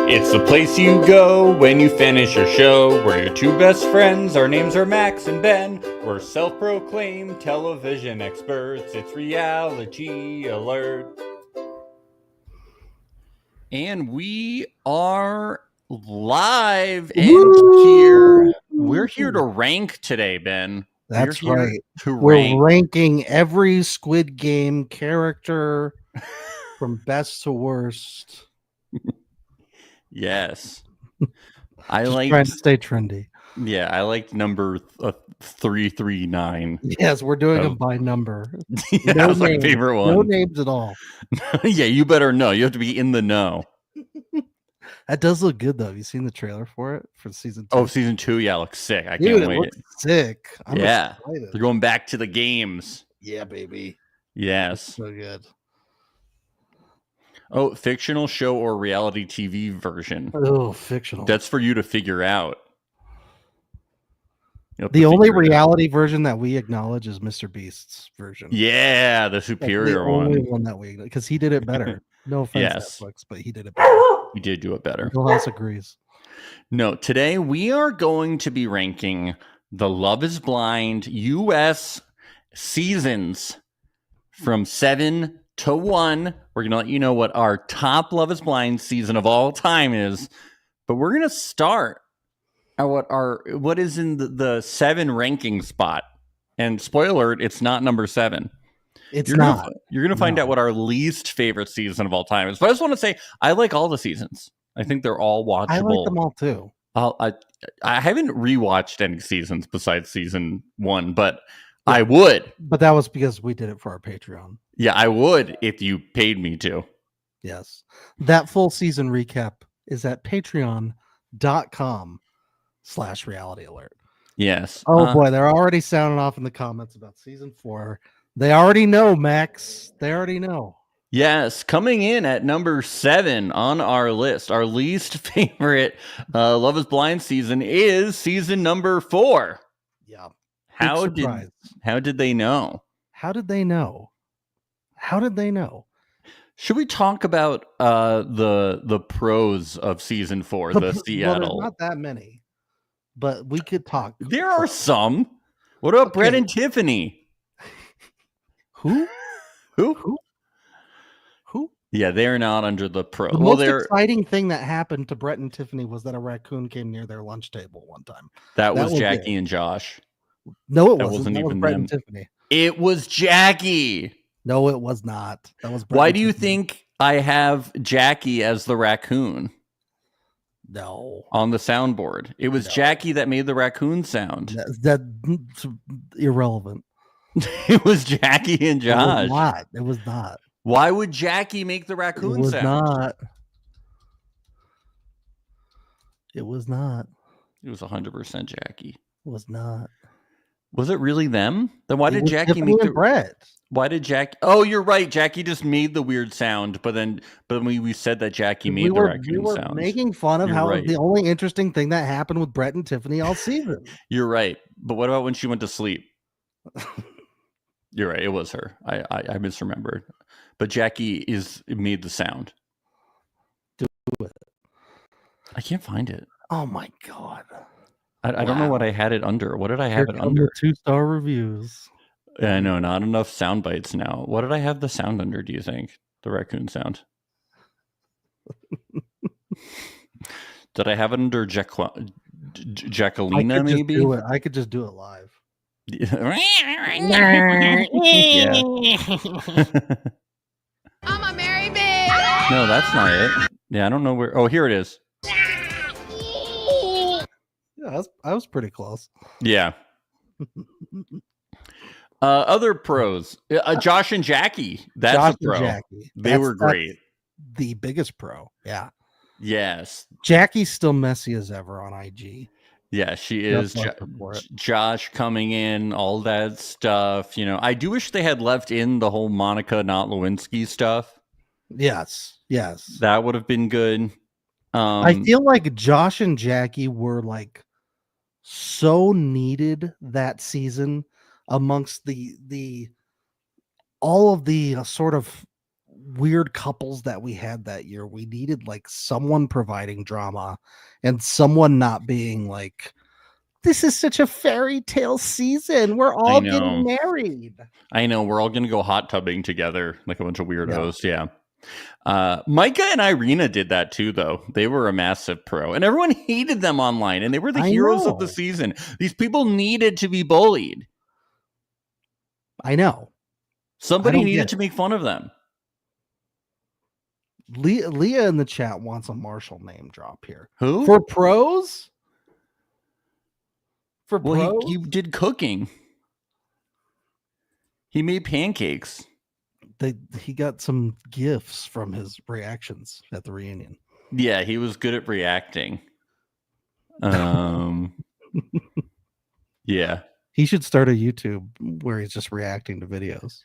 It's the place you go when you finish your show. We're your two best friends. Our names are Max and Ben. We're self-proclaimed television experts. It's Reality Alert. And we are live and here. We're here to rank today, Ben. That's We're here right. to We're ranking every Squid Game character from best to worst. Yes. I Just like trying to stay trendy. Yeah, I like number 339. Yes, we're doing them by number. Yeah, that was my favorite one. No names at all. Yeah, you better know. You have to be in the know. That does look good, though. Have you seen the trailer for it for season 2? Oh, season 2, yeah, looks sick. I Dude, can't wait. It looks sick. I'm excited. They're going back to the games. Yeah, baby. Yes. So good. Oh, fictional show or reality TV version. Oh, fictional. That's for you to figure out. The only reality version that we acknowledge is Mr. Beast's version. Yeah, the superior one. The only one that we, because he did it better. No offense, Yes. Netflix, but he did it better. He did do it better. Who else agrees? No, today we are going to be ranking the Love is Blind US seasons from 7 to 1. We're going to let you know what our top Love is Blind season of all time is, but we're going to start at what is in the 7 ranking spot. And spoiler alert, it's not number 7. You're going to find out what our least favorite season of all time is. But I just want to say, I like all the seasons. I think they're all watchable. I like them all too. I haven't rewatched any seasons besides season 1, but yeah, I would. But that was because we did it for our Patreon. Yeah, I would if you paid me to. Yes. That full season recap is at patreon.com/reality alert. Yes. Oh boy, they're already sounding off in the comments about season 4. They already know, Max. They already know. Yes, coming in at number 7 on our list, our least favorite Love is Blind season is season number 4. Yeah. How did they know? How did they know? How did they know? Should we talk about the pros of season 4, the Seattle? Well, there's not that many, but we could talk. There are some. What about Brett and Tiffany? Who? Yeah, they're not under the pro. The most exciting thing that happened to Brett and Tiffany was that a raccoon came near their lunch table one time. That was Jackie and Josh. No, it wasn't. That was Brett and Tiffany. It was Jackie. No, it was not. That was Brett. Why do you think I have Jackie as the raccoon? No. On the soundboard. It was Jackie that made the raccoon sound. That's irrelevant. It was Jackie and Josh. It was not. Why would Jackie make the raccoon sound? It was not. It was 100% Jackie. It was not. Was it really them? Then why did Jackie make the Brett? Why did Jackie? Oh, you're right. Jackie just made the weird sound, but we said that Jackie made the raccoon sound. We were making fun of how the only interesting thing that happened with Brett and Tiffany all season. You're right. But what about when she went to sleep? You're right. It was her. I misremembered. But Jackie made the sound. Do it. I can't find it. Oh my God. I don't know what I had it under. What did I have it under? 2-star reviews. I know, not enough sound bites now. What did I have the sound under, do you think? The raccoon sound. Did I have it under Jacquelina, maybe? I could just do it live. I'm a Mary bitch. No, that's not it. Yeah, I don't know where. Oh, here it is. Yeah, I was pretty close. Yeah. Other pros, Josh and Jackie. That's a pro. Jackie. They were great. The biggest pro. Yeah. Yes. Jackie's still messy as ever on IG. Yeah, she is. Josh coming in, all that stuff. I do wish they had left in the whole Monica, not Lewinsky stuff. Yes. That would have been good. I feel like Josh and Jackie were like so needed that season amongst the all of the sort of weird couples that we had that year. We needed like someone providing drama and someone not being like, this is such a fairy tale season. We're all getting married. I know. We're all going to go hot tubbing together like a bunch of weirdos. Yeah. Micah and Irina did that too, though. They were a massive pro and everyone hated them online and they were the heroes of the season. These people needed to be bullied. I know. Somebody needed to make fun of them. Leah in the chat wants a Marshall name drop here. Who? For pros? For pros? He did cooking. He made pancakes. He got some gifts from his reactions at the reunion. Yeah, he was good at reacting. Yeah. He should start a YouTube where he's just reacting to videos.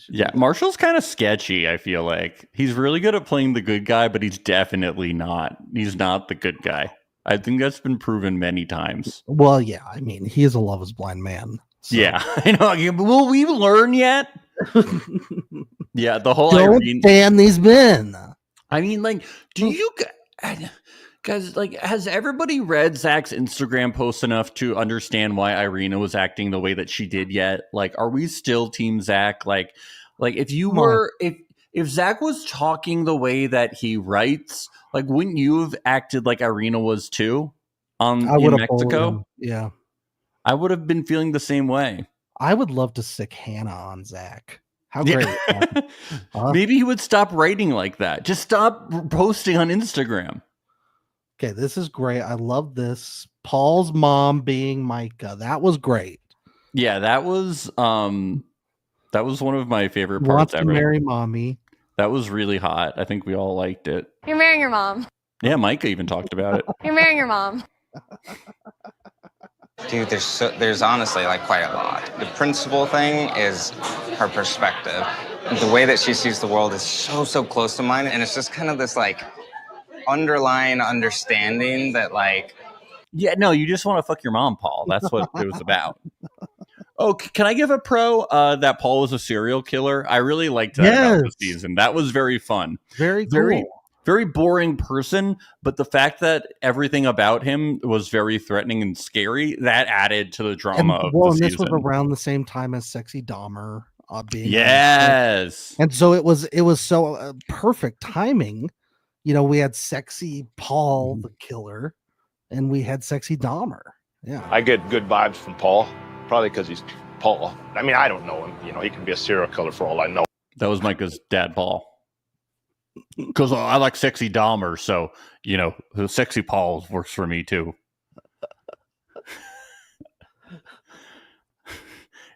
Yeah, Marshall's kind of sketchy, I feel like. He's really good at playing the good guy, but he's definitely not. He's not the good guy. I think that's been proven many times. Well, yeah, I mean, he is a Love is Blind man. So. Yeah, I know. Will we learn yet? Yeah, the whole Don't stand these men. I mean, like, do you guys, like, has everybody read Zach's Instagram post enough to understand why Irina was acting the way that she did yet? Like, are we still Team Zach? Like if you were, if Zach was talking the way that he writes, like, wouldn't you have acted like Irina was too in Mexico? Yeah. I would have been feeling the same way. I would love to sick Hannah on Zach. How great. Maybe he would stop writing like that. Just stop posting on Instagram. Okay, this is great. I love this. Paul's mom being Micah. That was great. Yeah, that was one of my favorite parts ever. Marry mommy. That was really hot. I think we all liked it. You're marrying your mom. Yeah, Micah even talked about it. You're marrying your mom. Dude, there's honestly like quite a lot. The principal thing is her perspective. The way that she sees the world is so close to mine, and it's just kind of this like underlying understanding that like. Yeah, no, you just want to fuck your mom, Paul. That's what it was about. Oh, can I give a pro that Paul was a serial killer? I really liked that about the season. That was very fun. Very cool. Very boring person, but the fact that everything about him was very threatening and scary, that added to the drama of the season. This was around the same time as Sexy Dahmer being yes. And so it was so perfect timing. You know, we had Sexy Paul the killer and we had Sexy Dahmer. Yeah. I get good vibes from Paul, probably because he's Paul. I mean, I don't know him. You know, he could be a serial killer for all I know. That was Micah's dad, Paul. Because I like Sexy Dahmer, so, you know, the Sexy Paul works for me, too.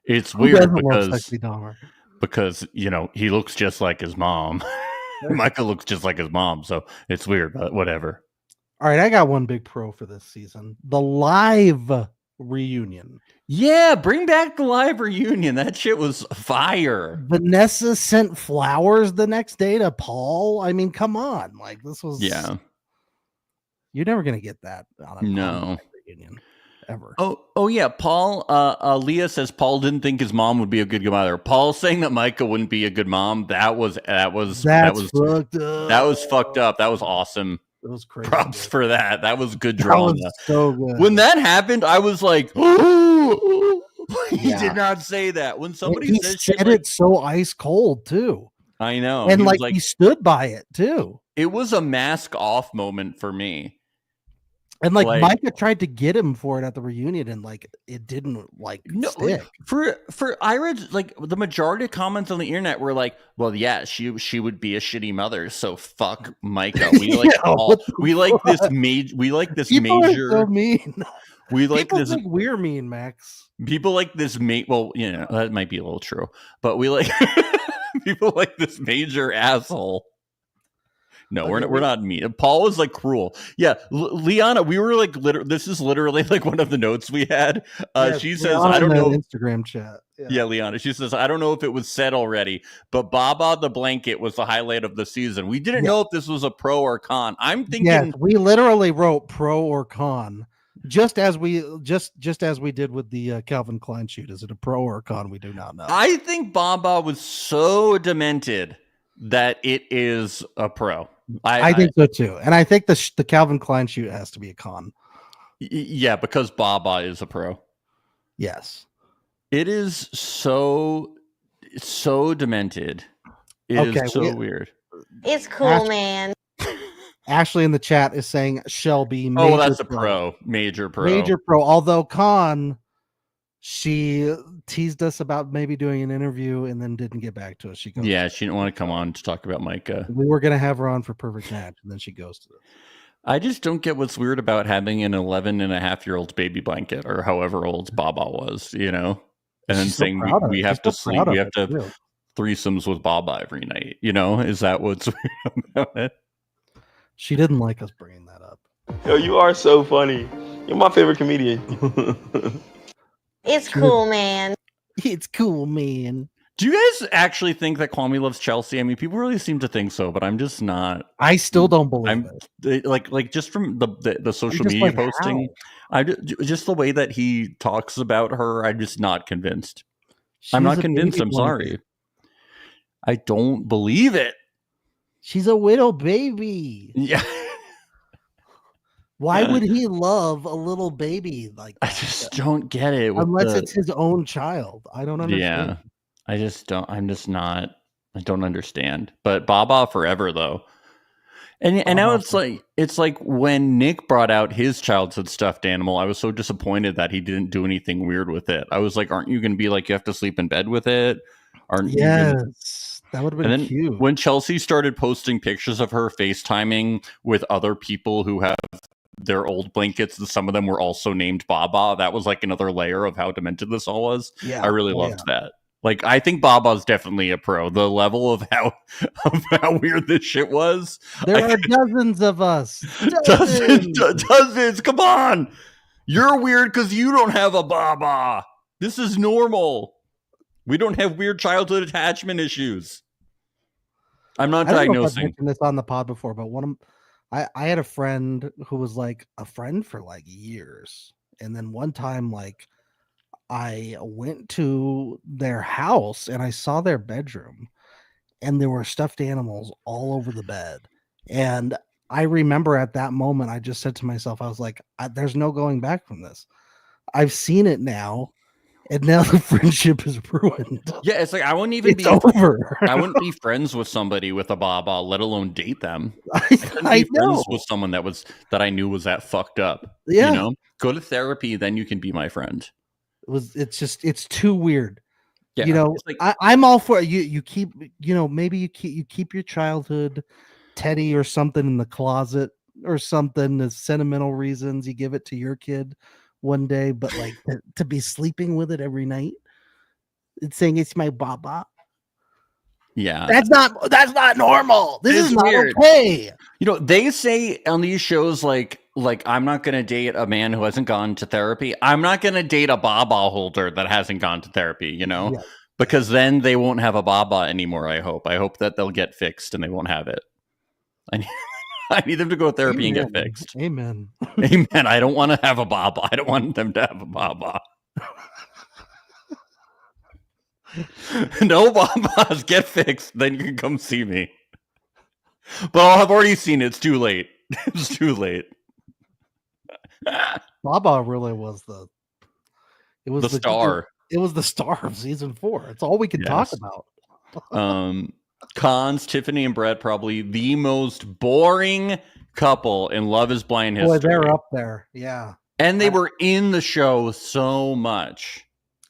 It's weird because, you know, he looks just like his mom. Micah looks just like his mom, so it's weird, but whatever. All right, I got one big pro for this season. The live reunion. Yeah, bring back the live reunion. That shit was fire. Vanessa sent flowers the next day to Paul. I mean, come on. Like, this was... Yeah. You're never going to get that on a reunion. Ever. Oh yeah, Paul. Leah says Paul didn't think his mom would be a good mother. Paul saying that Micah wouldn't be a good mom. That was fucked up. That was awesome. It was crazy. Props for that. That was good drama. Was so good. When that happened, I was like, "Ooh." He did not say that. When somebody said it so ice cold too. I know, and like he stood by it too. It was a mask off moment for me. And like Micah tried to get him for it at the reunion, and like it didn't stick. For Ira, like the majority of comments on the internet were like, "Well, yeah, she would be a shitty mother, so fuck Micah." We like we like this People major. Are so mean. We like People this. Think we're mean, Max. People like this. Well, you know that might be a little true, but we like people like this major asshole. No, we're not mean. Paul was like cruel. Yeah, Liana, we were like this is literally like one of the notes we had. She says, Liana I don't know. Instagram chat. Yeah, Liana. She says, I don't know if it was said already, but Baba the blanket was the highlight of the season. We didn't know if this was a pro or con. I'm thinking. Yes, we literally wrote pro or con. Just as we did with the Calvin Klein shoot. Is it a pro or a con? We do not know. I think Baba was so demented that it is a pro. I think so too, and I think the Calvin Klein shoot has to be a con. Yeah, because Baba is a pro. Yes, it is so demented. It is so weird. It's cool, man. Ashley in the chat is saying Shelby. Oh, that's a pro. Major pro. Although Con, she teased us about maybe doing an interview and then didn't get back to us. She goes, yeah, she didn't want to come on to talk about Micah. We were gonna have her on for Perfect Match, and then she goes to this. I just don't get what's weird about having an 11-and-a-half-year-old baby blanket or however old Baba was, and then saying we have to sleep, we have to have threesomes with Baba every night. Is that what's weird about it? She didn't like us bringing that up. Yo, you are so funny. You're my favorite comedian. It's cool, man. It's cool, man. Do you guys actually think that Kwame loves Chelsea? I mean, people really seem to think so, but I'm just not. I still don't believe it. Like just from the social media posting, just the way that he talks about her, I'm just not convinced. I'm not convinced. I'm sorry. I don't believe it. She's a widow baby. Yeah. Why would he love a little baby like that? I just don't get it. Unless it's his own child. I don't understand. Yeah. I just don't. I'm just not. I don't understand. But Baba forever though. And now it's like when Nick brought out his childhood stuffed animal, I was so disappointed that he didn't do anything weird with it. I was like, aren't you going to be like, you have to sleep in bed with it? Aren't you? Yes. That would have been cute. When Chelsea started posting pictures of her FaceTiming with other people who have their old blankets, and some of them were also named Baba, that was like another layer of how demented this all was. Yeah. I really loved that. Like, I think Baba's definitely a pro. The level of how weird this shit was. There are dozens of us. Dozens. Come on. You're weird because you don't have a Baba. This is normal. We don't have weird childhood attachment issues. I'm not diagnosing. I've mentioned this on the pod before, but I had a friend who was like a friend for like years. And then one time, like, I went to their house and I saw their bedroom and there were stuffed animals all over the bed. And I remember at that moment, I just said to myself, I was like, there's no going back from this. I've seen it now. And now the friendship is ruined. Yeah, it's like I wouldn't even be over. I wouldn't be friends with somebody with a Baba, let alone date them. I couldn't be friends with someone that I knew was that fucked up. Yeah. Go to therapy, then you can be my friend. It's too weird. Yeah, like, I'm all for you keep, maybe you keep your childhood teddy or something in the closet or something, as sentimental reasons, you give it to your kid one day, but like to be sleeping with it every night, it's saying it's my Baba. Yeah, that's not normal. This is not weird. Okay. They say on these shows like I'm not going to date a man who hasn't gone to therapy. I'm not going to date a Baba holder that hasn't gone to therapy. Because then they won't have a Baba anymore. I hope that they'll get fixed and they won't have it. I need them to go to therapy and get fixed. Amen. Amen. I don't want to have a Baba. I don't want them to have a Baba. No Babas, get fixed. Then you can come see me. But I've already seen it. It's too late. It's too late. Baba really was the star. It was the star of season 4. It's all we can talk about. Cons, Tiffany and Brett, probably the most boring couple in Love is Blind history. Boy, they're up there. Yeah. And they were in the show so much.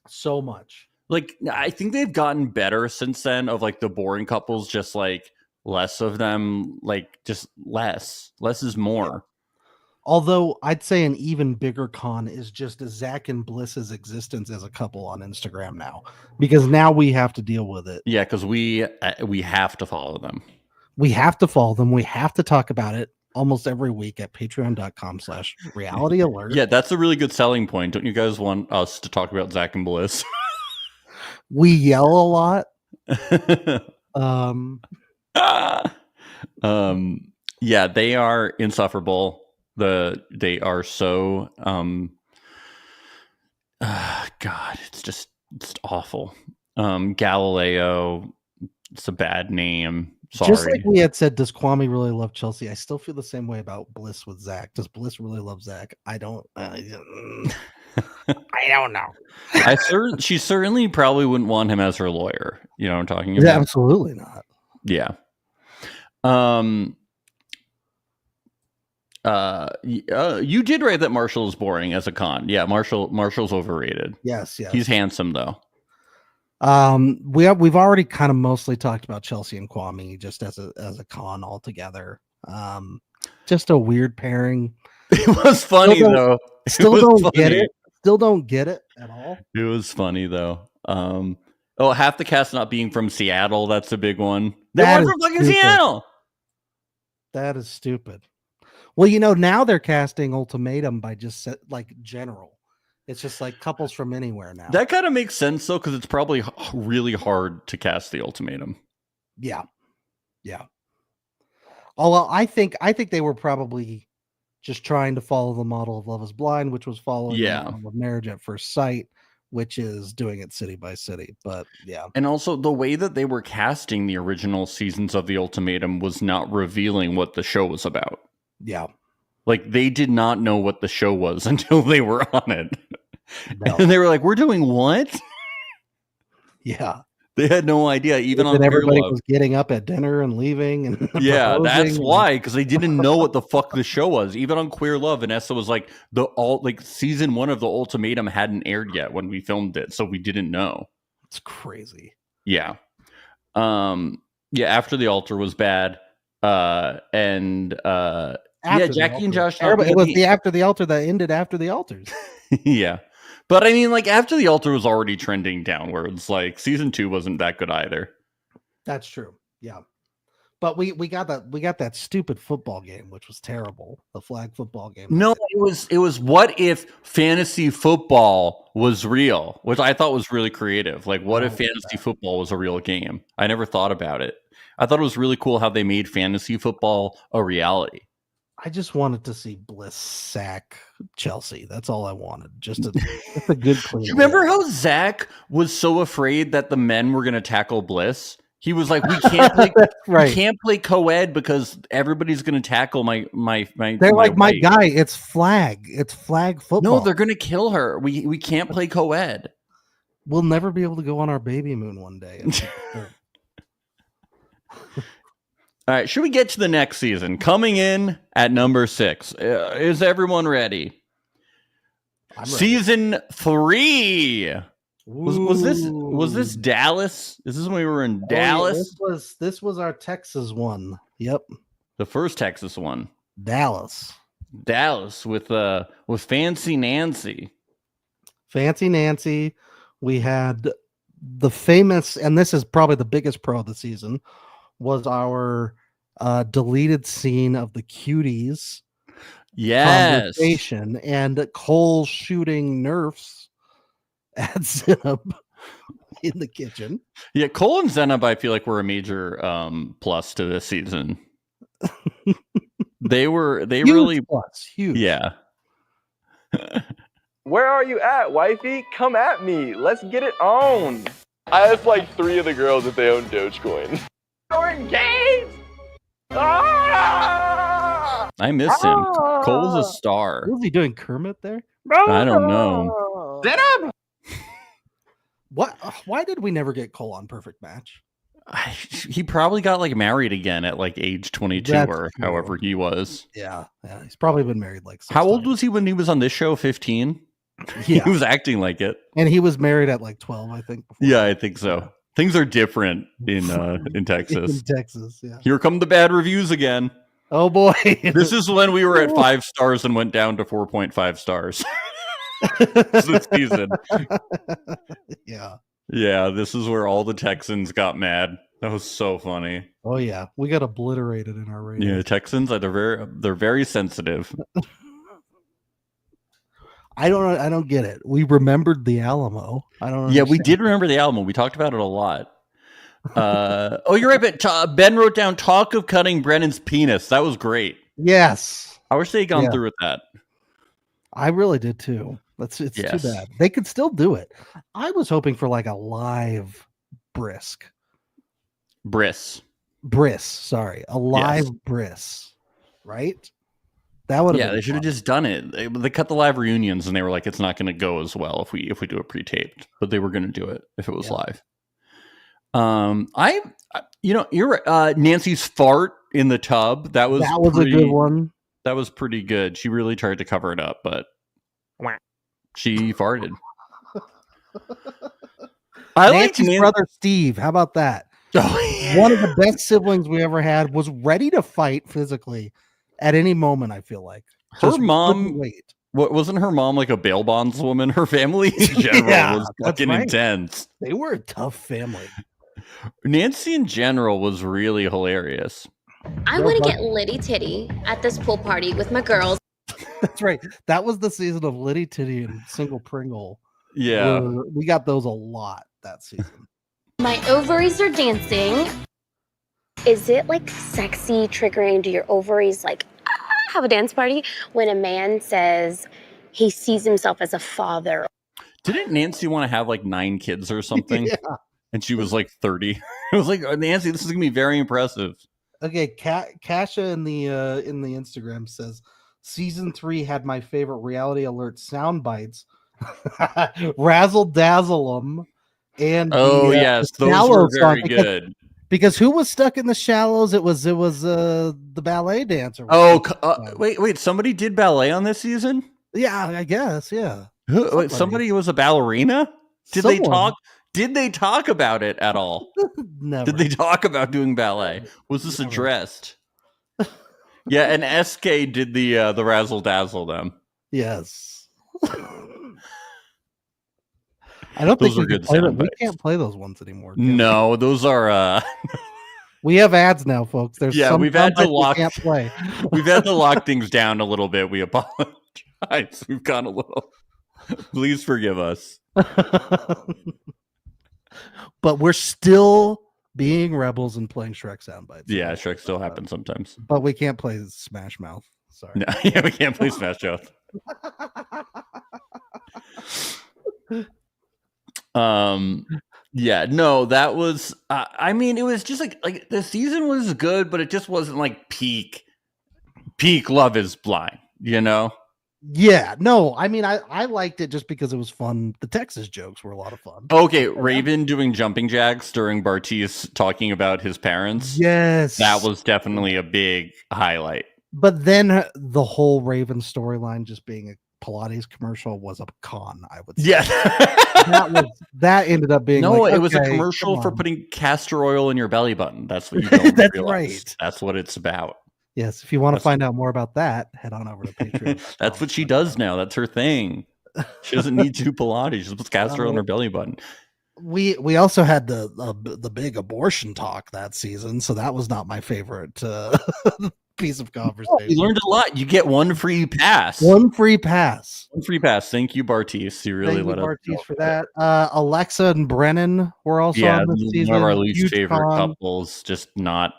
So much. Like, I think they've gotten better since then of like the boring couples, just like less of them, like just less. Less is more. Although I'd say an even bigger con is just Zach and Bliss's existence as a couple on Instagram now, because now we have to deal with it. Yeah, because we have to follow them. We have to follow them. We have to talk about it almost every week at patreon.com/reality alert. Yeah, that's a really good selling point. Don't you guys want us to talk about Zach and Bliss? We yell a lot. Yeah, they are insufferable. They are so God, it's awful. Galileo, it's a bad name. Sorry. Just like we had said, does Kwame really love Chelsea? I still feel the same way about Bliss with Zach. Does Bliss really love Zach? I don't. I don't know. She certainly probably wouldn't want him as her lawyer. You know what I'm talking about? Yeah, absolutely not. Yeah. You did write that Marshall is boring as a con. Yeah, Marshall's overrated. Yes. He's handsome though. We've already kind of mostly talked about Chelsea and Kwame just as a con altogether. Just a weird pairing. It was funny though. Still don't get it. Still don't get it at all. It was funny though. Half the cast not being from Seattle. That's a big one. They That weren't is from fucking stupid. Seattle. That is stupid. Well, now they're casting Ultimatum by just like general. It's just like couples from anywhere now. That kind of makes sense though, because it's probably really hard to cast the Ultimatum. Yeah. Although I think they were probably just trying to follow the model of Love Is Blind, which was following the model of Marriage at First Sight, which is doing it city by city. But yeah. And also the way that they were casting the original seasons of the Ultimatum was not revealing what the show was about. Yeah. Like they did not know what the show was until they were on it. No. And they were like, we're doing what? Yeah. They had no idea, even on everybody Queer was getting up at dinner and leaving. And yeah, that's proposing. why, because they didn't know what the fuck the show was. Even on Queer Love, Vanessa was like, season 1 of the Ultimatum hadn't aired yet when we filmed it, so we didn't know. It's crazy. Yeah. After the Altar was bad. Jackie and Josh. It was the After the Altar that ended after the Altars. Yeah. But I mean, like, after the Altar was already trending downwards. Like, season 2 wasn't that good either. That's true. Yeah. But we got that stupid football game, which was terrible. The flag football game. No, it was what if fantasy football was real, which I thought was really creative. Like, what if fantasy football was a real game? I never thought about it. I thought it was really cool how they made fantasy football a reality. I just wanted to see Bliss sack Chelsea. That's all I wanted. Just a good clean. You remember how Zach was so afraid that the men were going to tackle Bliss? He was like, "We can't play. Right. We can't play co-ed because everybody's going to tackle my." They're like, my guy. It's flag football. No, they're going to kill her. We can't play co-ed. We'll never be able to go on our baby moon one day. All right, should we get to the next season? Coming in at number 6. Is everyone ready? I'm ready. Season 3. Was this Dallas? Is this when we were in Dallas? This was our Texas one. Yep. The first Texas one. Dallas with Fancy Nancy. Fancy Nancy. We had the famous, and this is probably the biggest pro of the season, was our deleted scene of the Cuties conversation and Cole shooting Nerfs at Zenub in the kitchen. Yeah, Cole and Zenub, I feel like were a major plus to this season. They huge really plus, huge. Yeah. Where are you at, wifey? Come at me. Let's get it on. I have like 3 of the girls that they own Dogecoin. We're engaged. Ah! I miss him. Cole's a star. What was he doing, Kermit there? I don't know. Zenub! What? Why did we never get Cole on Perfect Match? He probably got like married again at like age 22 or however he was. Yeah, he's probably been married like 6 How old times. was he when he was on this show? 15? Yeah. He was acting like it. And he was married at like 12, I think. before. Yeah, I think so. Things are different in Texas. In Texas, yeah. Here come the bad reviews again. Oh boy. This is when we were at 5 stars and went down to 4.5 stars this season. Yeah. Yeah, this is where all the Texans got mad. That was so funny. Oh yeah. We got obliterated in our ratings. Yeah, Texans they're very sensitive. I don't get it. We remembered the Alamo. I don't know. Yeah, we did remember the Alamo. We talked about it a lot. You're right. But Ben wrote down talk of cutting Brennan's penis. That was great. Yes. I wish they had gone through with that. I really did too. It's too bad. They could still do it. I was hoping for like a live Briss. Briss, sorry, a live Briss, right? That would have Yeah, they should have just done it. They cut the live reunions and they were like, it's not going to go as well if we do it pre-taped, but they were going to do it if it was live. You're right. Nancy's fart in the tub. That was a good one. That was pretty good. She really tried to cover it up, but she farted. I like Nancy's brother Steve. How about that? Oh, yeah. One of the best siblings we ever had was ready to fight physically at any moment. I feel like her mom. What wasn't her mom like a bail bondswoman? Her family in general was fucking intense. They were a tough family. Nancy in general was really hilarious. I want to get litty titty at this pool party with my girls. That's right. That was the season of Litty Titty and Single Pringle. Yeah. We got those a lot that season. My ovaries are dancing. Is it like sexy triggering to your ovaries? Like, have a dance party when a man says he sees himself as a father. Didn't Nancy want to have like 9 kids or something? Yeah. And she was like 30. I was like, Nancy, this is gonna be very impressive. Okay, Kasha in the Instagram says season 3 had my favorite reality alert sound bites. Razzle dazzle 'em. And yes, those were very good. Because who was stuck in the shallows? It was the ballet dancer. Wait, somebody did ballet on this season? Yeah, I guess, yeah. Somebody was a ballerina? Did they talk about it at all? Never. Did they talk about doing ballet? Was this addressed? Yeah, and SK did the razzle dazzle them. Yes. I don't think those are good. We can't play those ones anymore. No, those are. We have ads now, folks. We've had to lock. Can't play. We've had to lock things down a little bit. We apologize. We've gone a little. Please forgive us. But we're still being rebels and playing Shrek soundbites. Yeah, Shrek still happens sometimes. But we can't play Smash Mouth. Sorry. No, yeah, we can't play Smash Mouth. Yeah, no, that was. I mean, it was just like the season was good, but it just wasn't like peak Love Is Blind. You know. Yeah, no, I mean, I liked it just because it was fun. The Texas jokes were a lot of fun. Okay, Raven doing jumping jacks during Bartiz talking about his parents. Yes. That was definitely a big highlight. But then the whole Raven storyline just being a Pilates commercial was a con, I would say. Yeah. that ended up being it was a commercial for putting castor oil in your belly button. That's what you don't That's realize. Right. That's what it's about. Yes, if you want to find out more about that, head on over to Patreon. That's what she does now. That's her thing. She doesn't need to do Pilates. She just puts castor oil on her belly button. We also had the big abortion talk that season, so that was not my favorite piece of conversation. You learned a lot. You get one free pass. One free pass. Thank you, Bartiz. You really let us Bartiz for that. Alexa and Brennan were also on this season. One of our least favorite couples. Just not.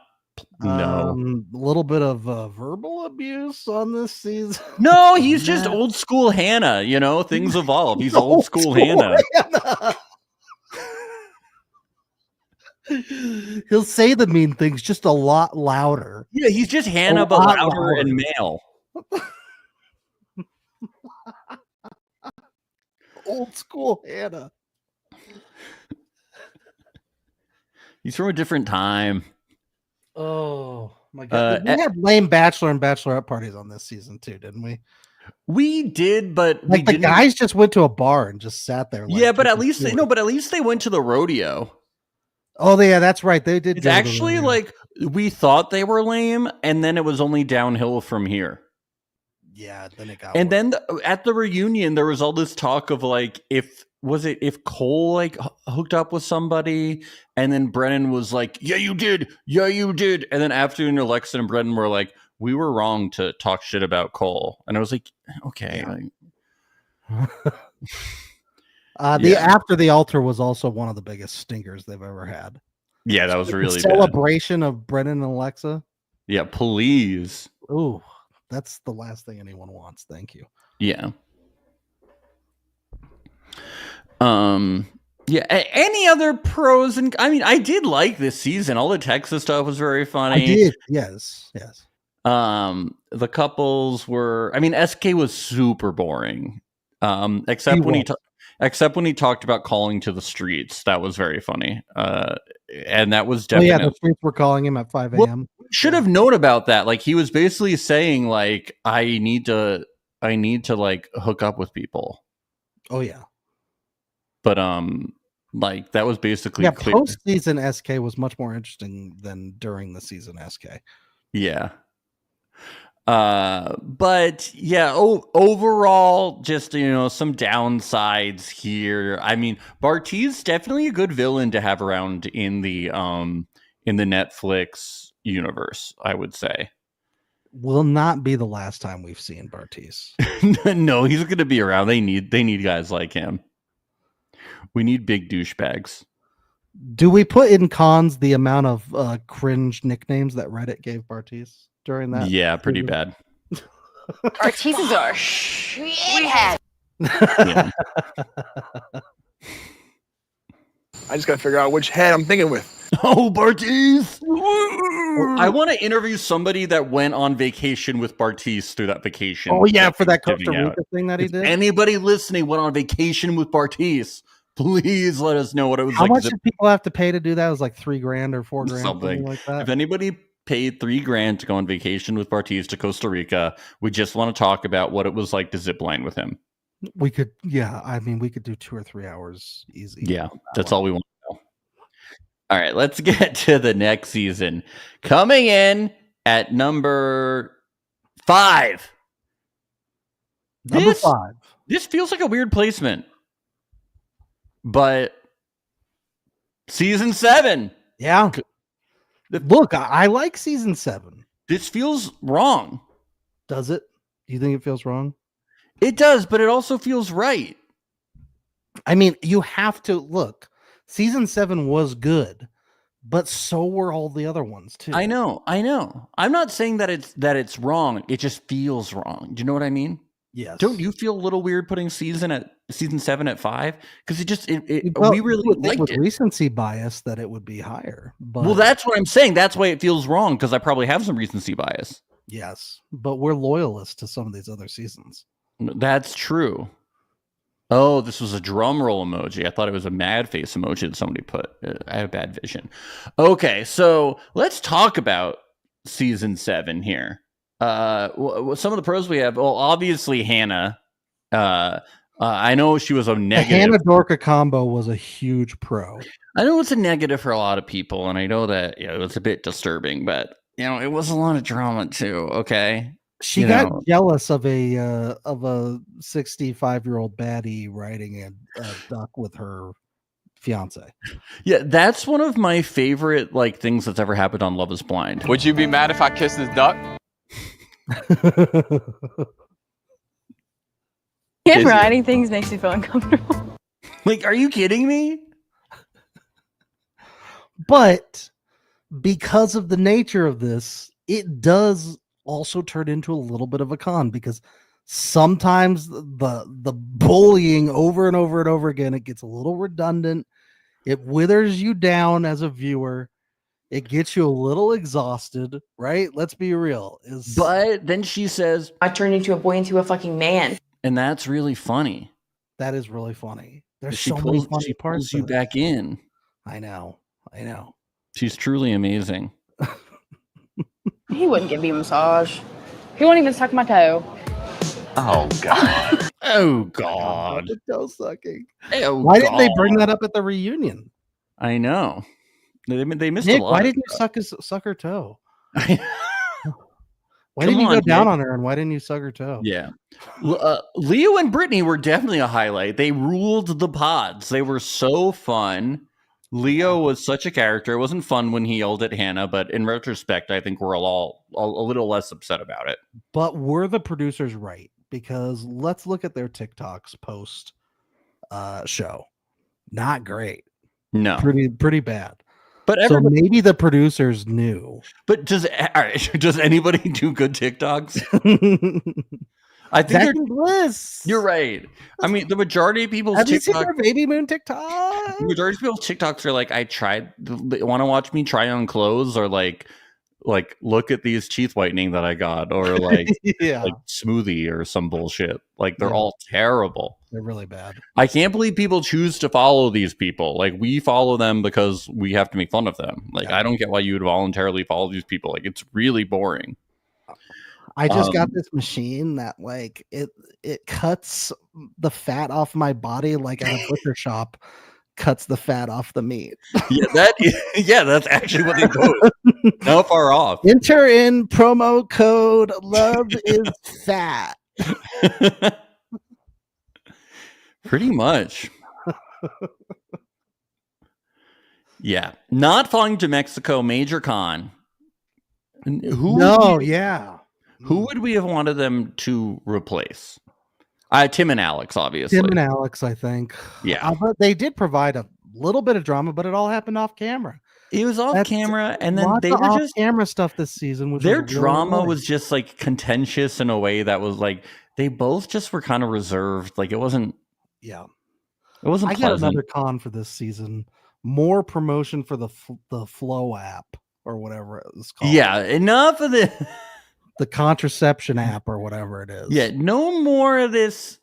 No, a little bit of verbal abuse on this season. No, he's just old school Hannah. You know, things evolve. He's old school Hannah. He'll say the mean things just a lot louder. Yeah, he's just Hannah, but louder and male. Old school Hannah. He's from a different time. Oh my god! We had lame bachelor and bachelorette parties on this season too, didn't we? We did, but like the guys just went to a bar and just sat there. Yeah, but at least they went to the rodeo. Oh yeah, that's right. They did. It's actually like we thought they were lame, and then it was only downhill from here. Yeah, then it got. And then at the reunion, there was all this talk of like if Cole like hooked up with somebody, and then Brennan was like, "Yeah, you did. Yeah, you did." And then after Alexa and Brennan were like, "We were wrong to talk shit about Cole," and I was like, "Okay." Yeah. The After the Altar was also one of the biggest stinkers they've ever had. Yeah, that was really celebration of Brennan and Alexa. Yeah, please. Ooh, that's the last thing anyone wants. Thank you. Yeah. Yeah. Any other pros? And I mean, I did like this season. All the Texas stuff was very funny. I did. Yes. The couples were. I mean, SK was super boring. Except when he talked about calling to the streets. That was very funny. And that was definitely. The streets were calling him at 5 a.m. Should have known about that. Like he was basically saying, like, I need to like hook up with people. Oh yeah. But like that was basically clear. Post-season SK was much more interesting than during the season SK. Yeah. But yeah, overall, just some downsides here. I mean, Barty's definitely a good villain to have around in the Netflix universe, I would say. Will not be the last time we've seen Bartise. No, he's going to be around. They need guys like him. We need big douchebags. Do we put in cons the amount of cringe nicknames that Reddit gave Bartise during that? Yeah, pretty bad. Bartises are shithead. Yeah. I just got to figure out which head I'm thinking with. Oh, Bartise! I want to interview somebody that went on vacation with Bartise through that vacation. Oh yeah, for that Costa Rica thing that he did. Anybody listening went on vacation with Bartise? Please let us know what it was How like. How much did people have to pay to do that? It was like $3,000 or $4,000, something like that. If anybody paid $3,000 to go on vacation with Bartise to Costa Rica, we just want to talk about what it was like to zip line with him. We could, yeah. I mean, we could do 2 or 3 hours easy. Yeah, that's all we want to know. All right, let's get to the next season. Coming in at number 5. Number 5. This feels like a weird placement. But season 7. Yeah. Look, I like season 7. This feels wrong. Does it? Do you think it feels wrong? It does, but it also feels right. I mean, you have to look. Season 7 was good, but so were all the other ones too. I know. I'm not saying that it's wrong. It just feels wrong. Do you know what I mean? Yes. Don't you feel a little weird putting season 7 at 5? Because we really liked with it. Recency bias that it would be higher. But well, that's what I'm saying. That's why it feels wrong, because I probably have some recency bias. Yes, but we're loyalists to some of these other seasons. That's true. Oh, this was a drum roll emoji. I thought it was a mad face emoji that somebody put. I have bad vision. Okay, so let's talk about season 7 here. Some of the pros we have. Well, obviously Hannah. I know she was a negative. The Hannah Dorka combo was a huge pro. I know it's a negative for a lot of people, and I know that it was a bit disturbing, but it was a lot of drama too. Okay. She got jealous of a 65-year-old baddie riding a duck with her fiance. Yeah, that's one of my favorite things that's ever happened on Love Is Blind. Would you be mad if I kissed this duck? Yeah, riding things makes me feel uncomfortable. Are you kidding me? But because of the nature of this, it does also turn into a little bit of a con, because sometimes the bullying over and over and over again, it gets a little redundant. It withers you down as a viewer. It gets you a little exhausted, right? Let's be real. But then she says, I turned into a boy into a fucking man. And that's really funny. That is really funny. There's she so pulls, many funny she parts. Pulls you back in. I know. She's truly amazing. He wouldn't give me a massage. He won't even suck my toe. Oh God. Oh God. The toe sucking. Oh, why didn't they bring that up at the reunion? I know. They missed Nick, a lot. why didn't you suck her toe? Why didn't you go down on her, and why didn't you suck her toe? Yeah. Leo and Brittany were definitely a highlight. They ruled the pods. They were so fun. Leo was such a character. It wasn't fun when he yelled at Hannah, but in retrospect, I think we're all a little less upset about it. But were the producers right? Because let's look at their TikToks post show. Not great. No. Pretty bad. But so maybe the producers knew. But does anybody do good TikToks? I think Zach and Bliss. you're right. I mean, the majority of people's Have you seen TikTok, our baby moon TikTok? the majority of people's TikToks are like, I tried. They want to watch me try on clothes, or like look at these teeth whitening that I got, or like Yeah, like smoothie or some bullshit. Like they're Yeah. all terrible. they're really bad. I can't believe people choose to follow these people. Like we follow them because we have to make fun of them. Like Yeah. I don't get why you would voluntarily follow these people. Like it's really boring. I just got this machine that like it cuts the fat off my body like at a butcher shop cuts the fat off the meat. Yeah, that's actually what they post. Not far off. Enter in promo code love is fat. Pretty much. Yeah. Not flying to Mexico, major con. Who would we have wanted them to replace? Tim and Alex, obviously. Tim and Alex, I think. Yeah. But they did provide a little bit of drama, but it all happened off camera. It was off camera, and then Lots they of were off just camera stuff this season. Which their was really drama annoying. was just like contentious in a way that was like they both just were kind of reserved. Like it wasn't. Yeah. It wasn't I got pleasant. another con for this season. More promotion for the Flow app or whatever it was called. Yeah, enough of this. The contraception app or whatever it is. Yeah, no more of this.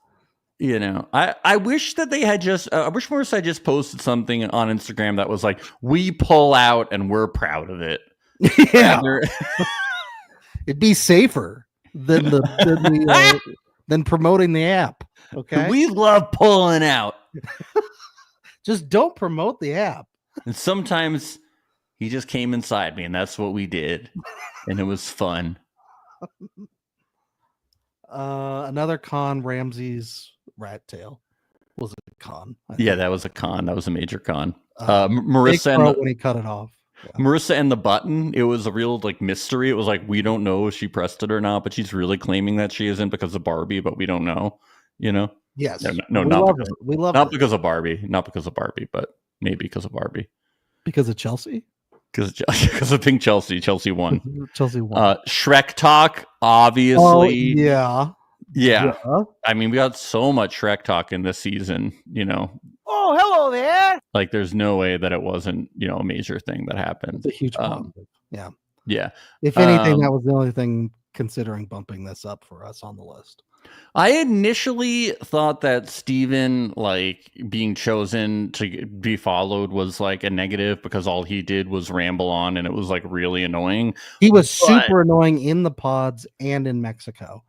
You know, I wish that they had just. I wish Marissa had just posted something on Instagram that was like, "We pull out and we're proud of it." Yeah. Rather- It'd be safer than than promoting the app. Okay. We love pulling out. Just don't promote the app. And sometimes he just came inside me, and that's what we did, and it was fun. Another con, Ramsey's rat tail was a con. I Yeah, think. that was a con. That was a major con. Big Marissa pro and when he cut it off. Marissa and the button. It was a real like mystery. It was like we don't know if she pressed it or not, but she's really claiming that she isn't because of Barbie, but we don't know. You know? Yes. No, we not love because, it. We love not it. because of Barbie, not because of Barbie, but maybe because of Barbie. Because of Chelsea. Because of Pink Chelsea. Chelsea won. Chelsea won. Shrek talk, obviously. Oh, yeah. Yeah. I mean, we got so much Shrek talk in this season, you know. Oh, hello there. Like there's no way that it wasn't, you know, a major thing that happened. It's a huge positive. Yeah. Yeah. If anything, that was the only thing considering bumping this up for us on the list. I initially thought that Steven, like, being chosen to be followed was like a negative because all he did was ramble on and it was like really annoying. He was super annoying in the pods and in Mexico.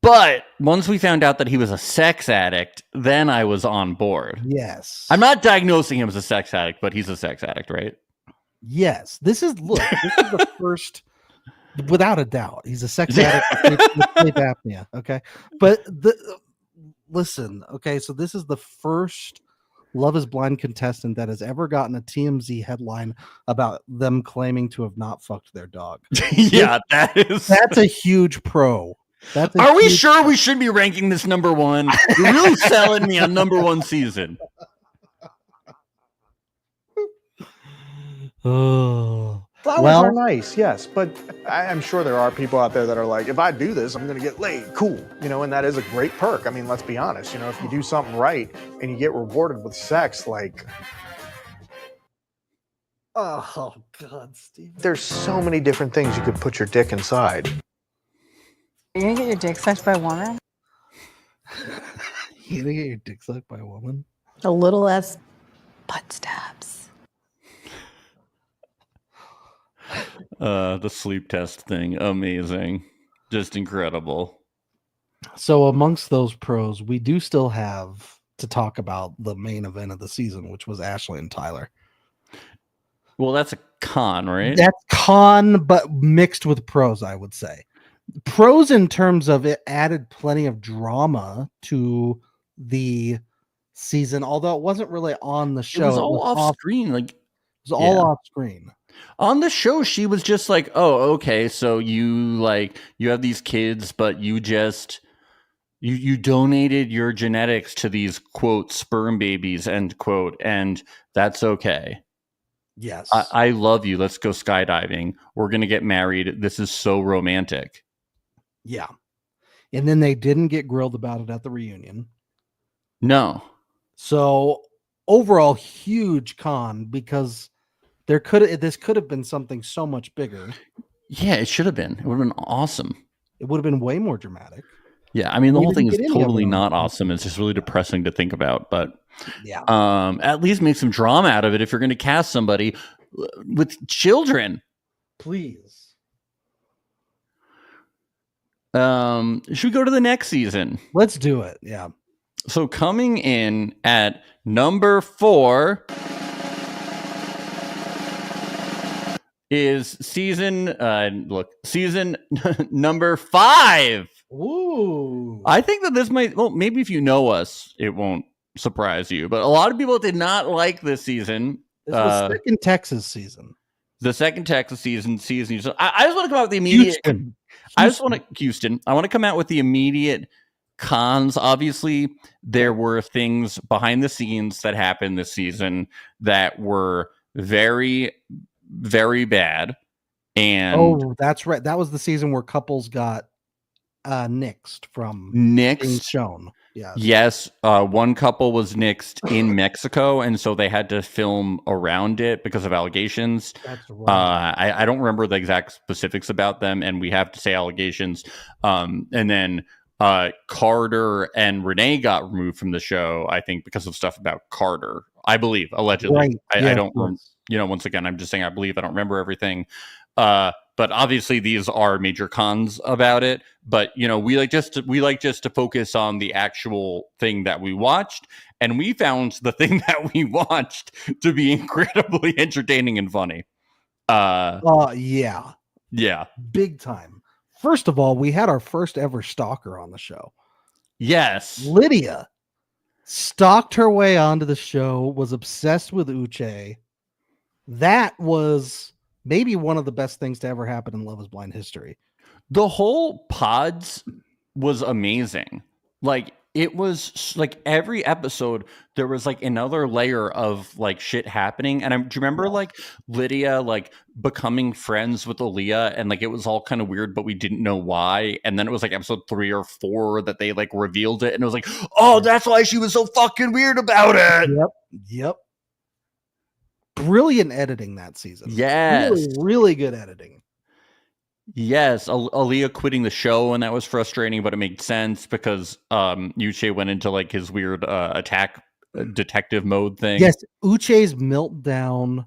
But once we found out that he was a sex addict, then I was on board. Yes. I'm not diagnosing him as a sex addict, but he's a sex addict, right? Yes. This is the first, without a doubt. He's a sex addict with sleep apnea. Okay. But listen, okay, so this is the first Love is Blind contestant that has ever gotten a TMZ headline about them claiming to have not fucked their dog. Yeah, that's a huge pro. Are we sure we should be ranking this number one? You're really selling me on number one season. Oh. Flowers are nice, yes, but I'm sure there are people out there that are like, if I do this, I'm going to get laid. Cool. You know, and that is a great perk. I mean, let's be honest. You know, if you do something right and you get rewarded with sex, like, oh, God, Steve. there's so many different things you could put your dick inside. You're gonna get your dick sucked by a woman? You're gonna get your dick sucked by a woman? A little less butt stabs. The sleep test thing, amazing. Just incredible. So amongst those pros, we do still have to talk about the main event of the season, which was Ashley and Tyler. Well, that's a con, right? That's con, but mixed with pros, I would say. Pros in terms of it added plenty of drama to the season, although it wasn't really on the show. It was all off screen. Like it was all off screen. On the show, she was just like, "Oh, okay, so you have these kids, but you just you donated your genetics to these quote sperm babies end quote, and that's okay. Yes, I love you. Let's go skydiving. We're gonna get married. This is so romantic." Yeah, and then they didn't get grilled about it at the reunion. No. So overall, huge con because this could have been something so much bigger. Yeah, it should have been. It would have been awesome. It would have been way more dramatic. Yeah, I mean the We whole thing didn't is get any of totally it on not the awesome. It's just really depressing to think about, but Yeah. at least make some drama out of it if you're going to cast somebody with children. Please. Should we go to the next season? Let's do it. Yeah. So coming in at number 4 is season number 5. Ooh. I think that this might, well, maybe if you know us, it won't surprise you, but a lot of people did not like this season. This was second Texas season. The second Texas season. So I just want to come out with the immediate. Houston. I just want to Houston. I want to come out with the immediate cons. Obviously, there were things behind the scenes that happened this season that were very, very bad. And Oh, that's right. That was the season where couples got nixed from being nixed. shown. Yeah. Yes, one couple was nixed in Mexico, and so they had to film around it because of allegations. That's right. I don't remember the exact specifics about them, and we have to say allegations. And then Carter and Renee got removed from the show, I think, because of stuff about Carter. I believe, allegedly. Right. I don't. Once again, I'm just saying I believe. I don't remember everything. But obviously these are major cons about it. But we like just to focus on the actual thing that we watched, and we found the thing that we watched to be incredibly entertaining and funny. Yeah. Yeah. Big time. First of all, we had our first ever stalker on the show. Yes. Lydia stalked her way onto the show, was obsessed with Uche. That was maybe one of the best things to ever happen in Love is Blind history. The whole pods was amazing. Like, it was like every episode there was like another layer of like shit happening. And do you remember like Lydia like becoming friends with Aaliyah, and like it was all kind of weird, but we didn't know why. And then it was like episode 3 or 4 that they like revealed it, and it was like, oh, that's why she was so fucking weird about it. Yep. Brilliant editing that season. Yes. Really, really good editing. Yes, Aaliyah quitting the show, and that was frustrating, but it made sense because Uche went into like his weird attack detective mode thing. Yes, Uche's meltdown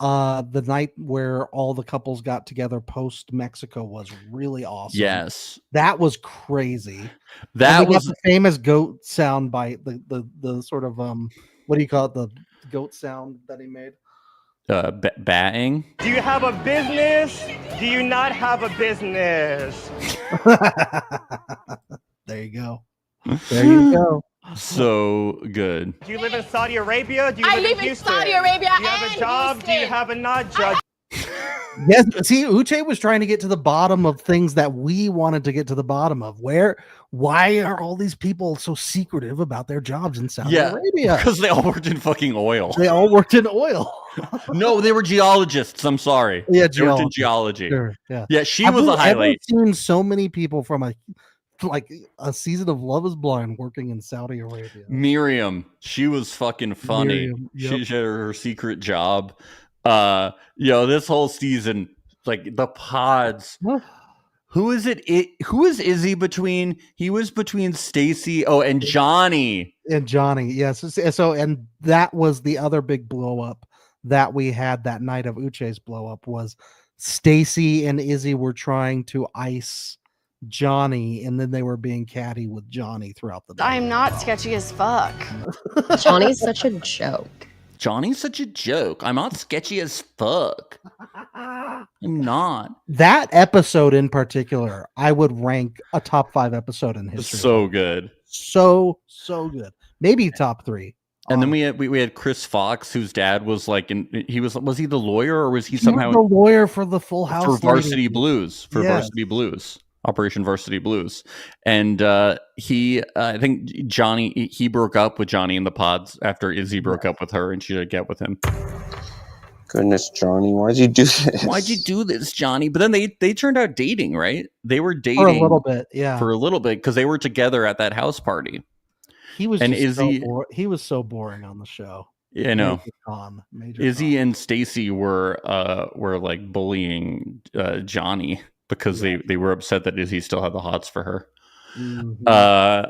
the night where all the couples got together post Mexico was really awesome. Yes. That was crazy. That was the famous goat sound bite, the sort of what do you call it? The goat sound that he made. Batting. Do you have a business? Do you not have a business? There you go. There you go. So good. Do you live in Saudi Arabia? Do you I live live in in Houston? Saudi Arabia Do you have and a job? Do you Houston. have a not job? Yes, see, Uche was trying to get to the bottom of things that we wanted to get to the bottom of. Why are all these people so secretive about their jobs in Saudi Arabia? Because they all worked in fucking oil. They all worked in oil. No, they were geologists. I'm sorry. Yeah, they worked in geology. Sure, yeah. Yeah, she Have was we a highlight. ever seen so many people from a season of Love is Blind working in Saudi Arabia. Miriam, she was fucking funny. Miriam, yep. She had her secret job. This whole season, like the pods. Who is it? Who is Izzy between? He was between Stacy, and Johnny. And Johnny, yes. So, and that was the other big blow up that we had that night of Uche's blow up was Stacy and Izzy were trying to ice Johnny, and then they were being catty with Johnny throughout the day. I'm not sketchy as fuck. Johnny's such a joke. Johnny's such a joke. I'm not sketchy as fuck. I'm not. That episode in particular, I would rank a top 5 episode in history. So good. So good. Maybe top 3. And then we had Chris Fox, whose dad was like, was he the lawyer, or was he somehow the lawyer for the Full House for Varsity lady. Blues Varsity Blues, Operation Varsity Blues, and I think he broke up with Johnny in the pods after Izzy broke up with her, and she did get with him. Goodness, Johnny, why'd you do this? Why'd you do this, Johnny? But then they turned out dating, right? They were dating For a little bit, yeah. For a little bit because they were together at that house party. He was and just Izzy, he was so boring on the show. Yeah, I know. Major Izzy and Stacy were like bullying Johnny because they were upset that Izzy still had the hots for her. Mm-hmm.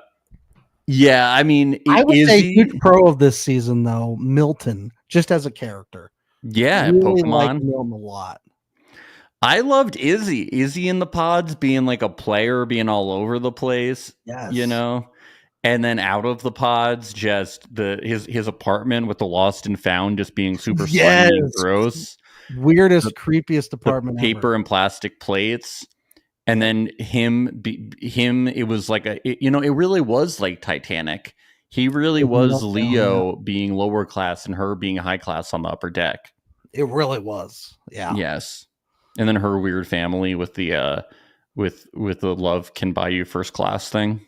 Yeah, I mean, I would Izzy, say huge pro of this season though, Milton, just as a character. Yeah, really Pokemon. liked Milton a lot. I loved Izzy in the pods being like a player, being all over the place. Yes. You know, and then out of the pods, just his apartment with the lost and found just being super slimy and gross. Weirdest, creepiest apartment paper ever. and plastic plates. And then him, it was like it really was like Titanic. He really was Leo being lower class and her being high class on the upper deck. It really was. Yeah. Yes. And then her weird family with the with the love can buy you first class thing.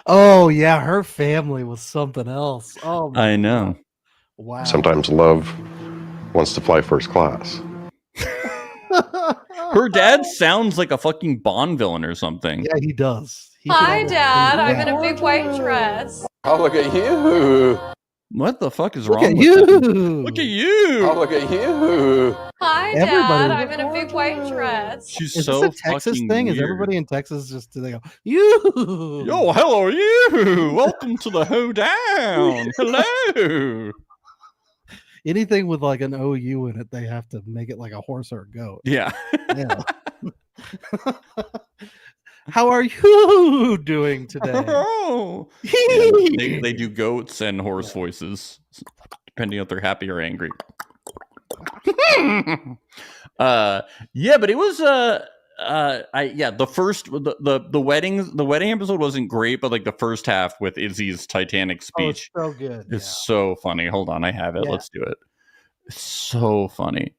Oh yeah, her family was something else. Oh, I know. God. Wow. Sometimes love wants to fly first class. Her dad sounds like a fucking Bond villain or something. Yeah, he does. Hi, Dad. I'm in a big white dress. Oh, look at you. What the fuck is Look wrong at with you. them? Look at you. Oh, look at you. Hi, Everybody- Dad. I'm in a big white dress. She's Is so this a Texas fucking thing? weird. Is everybody in Texas just do they go, you? Yo, hello, you. Welcome to the hoedown. Hello. Anything with like an OU in it, they have to make it like a horse or a goat. Yeah. Yeah. How are you doing today? Oh. Yeah, they do goats and horse voices, depending if they're happy or angry. Yeah, but it was the wedding episode wasn't great, but like the first half with Izzy's Titanic speech so good. is so funny. Hold on, I have it. Yeah. Let's do it. It's so funny.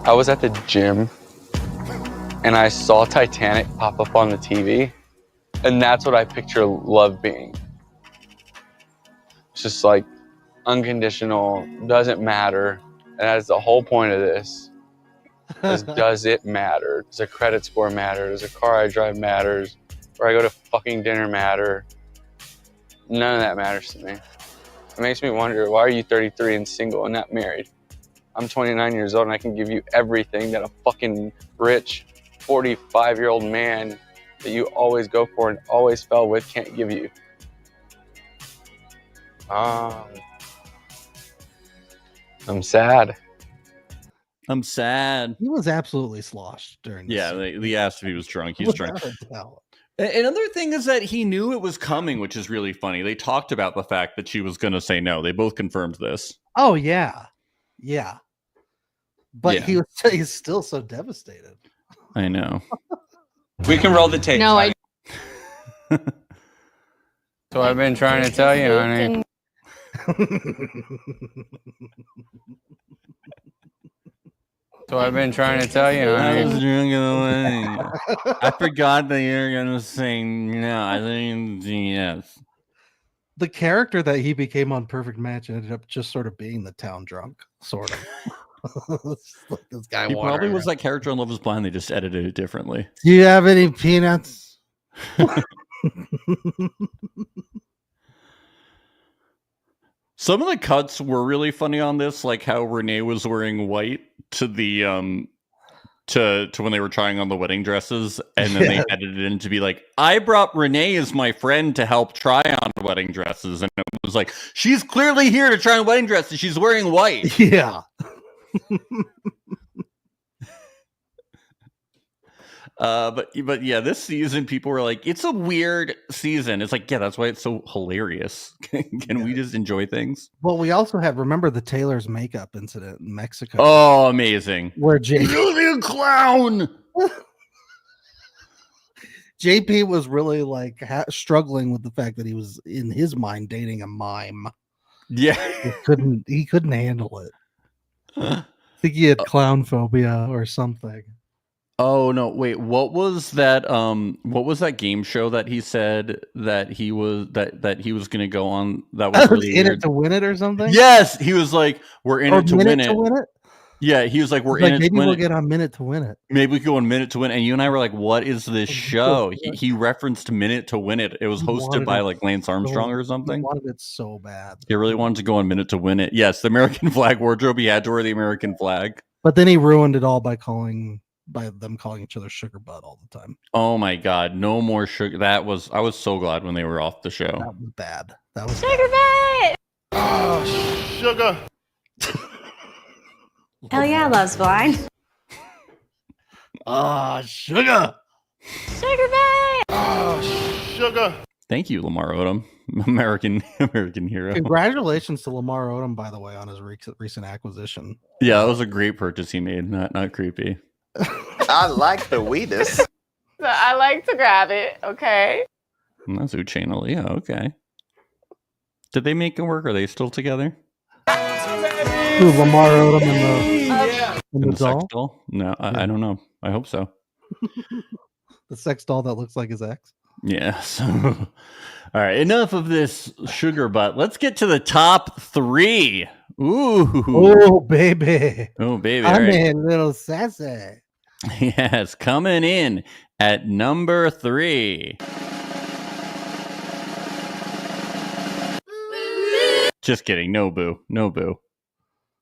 I was at the gym and I saw Titanic pop up on the TV, and that's what I picture love being. It's just like unconditional, doesn't matter. And that's the whole point of this. Does it matter? Does a credit score matter? Does a car I drive matters? Where I go to fucking dinner matter? None of that matters to me. It makes me wonder, why are you 33 and single and not married? I'm 29 years old and I can give you everything that a fucking rich 45-year-old man that you always go for and always fell with can't give you. I'm sad. I'm sad. He was absolutely sloshed during this. Yeah, they asked if he was drunk. He's drunk. Without a doubt. Another thing is that he knew it was coming, which is really funny. They talked about the fact that she was going to say no. They both confirmed this. Oh yeah. Yeah. But Yeah. he's still so devastated. I know. We can roll the tape. No, I So I've been trying to tell you, honey. So I've been trying to tell you, I was honey. drunk at the wedding. I forgot that you were going to say no. I think yes. The character that he became on Perfect Match ended up just sort of being the town drunk, sort of. It's like this guy He probably wandering was around. that character on Love is Blind. They just edited it differently. Do you have any peanuts? Some of the cuts were really funny on this, like how Renee was wearing white to the to when they were trying on the wedding dresses, and then they edited it in to be like, I brought Renee as my friend to help try on wedding dresses, and it was like, she's clearly here to try on wedding dresses. She's wearing white. Yeah. But yeah, this season people were like, it's a weird season. It's like, yeah, that's why it's so hilarious. Can we just enjoy things? Well, we also had, remember the Taylor's makeup incident in Mexico? Oh, amazing. Where You're a clown. JP was really like struggling with the fact that he was in his mind dating a mime. Yeah. He couldn't handle it. I think he had clown phobia or something. Oh no, wait, what was that game show that he said that he was going to go on that was really in weird? it to win it or something? Yes, he was like, we're in Or it to Minute win to it. Win It? Yeah, he was like, we're He's in like, it to maybe win we'll it. get on Minute to Win It. Maybe we could go on Minute to Win, and you and I were like, "What is this show?" He referenced Minute to Win It. It was He hosted wanted by it like Lance Armstrong or He something. wanted it so bad. He really wanted to go on Minute to Win It. Yes, the American flag wardrobe. He had to wear the American flag. But then he ruined it all by them calling each other sugar butt all the time. Oh my God, no more sugar. I was so glad when they were off the show. That was bad. That was Sugar butt! Oh, sugar. Hell yeah, Love's Blind. Sugar. Sugar butt! Oh, sugar. Thank you, Lamar Odom, American hero. Congratulations to Lamar Odom, by the way, on his recent acquisition. Yeah, that was a great purchase he made. Not creepy. I like the weedest. I like to grab it, okay? And that's Uche Leah. Okay. Did they make it work? Are they still together? Who, Lamar Odom and the Sex doll? doll? No, I don't know. I hope so. The sex doll that looks like his ex? Yeah. So, all right. Enough of this sugar butt. Let's get to the top 3. Ooh. Oh, baby. Oh, baby. I'm All right. a little sassy. Yes. Coming in at number 3. Just kidding. No boo. No boo.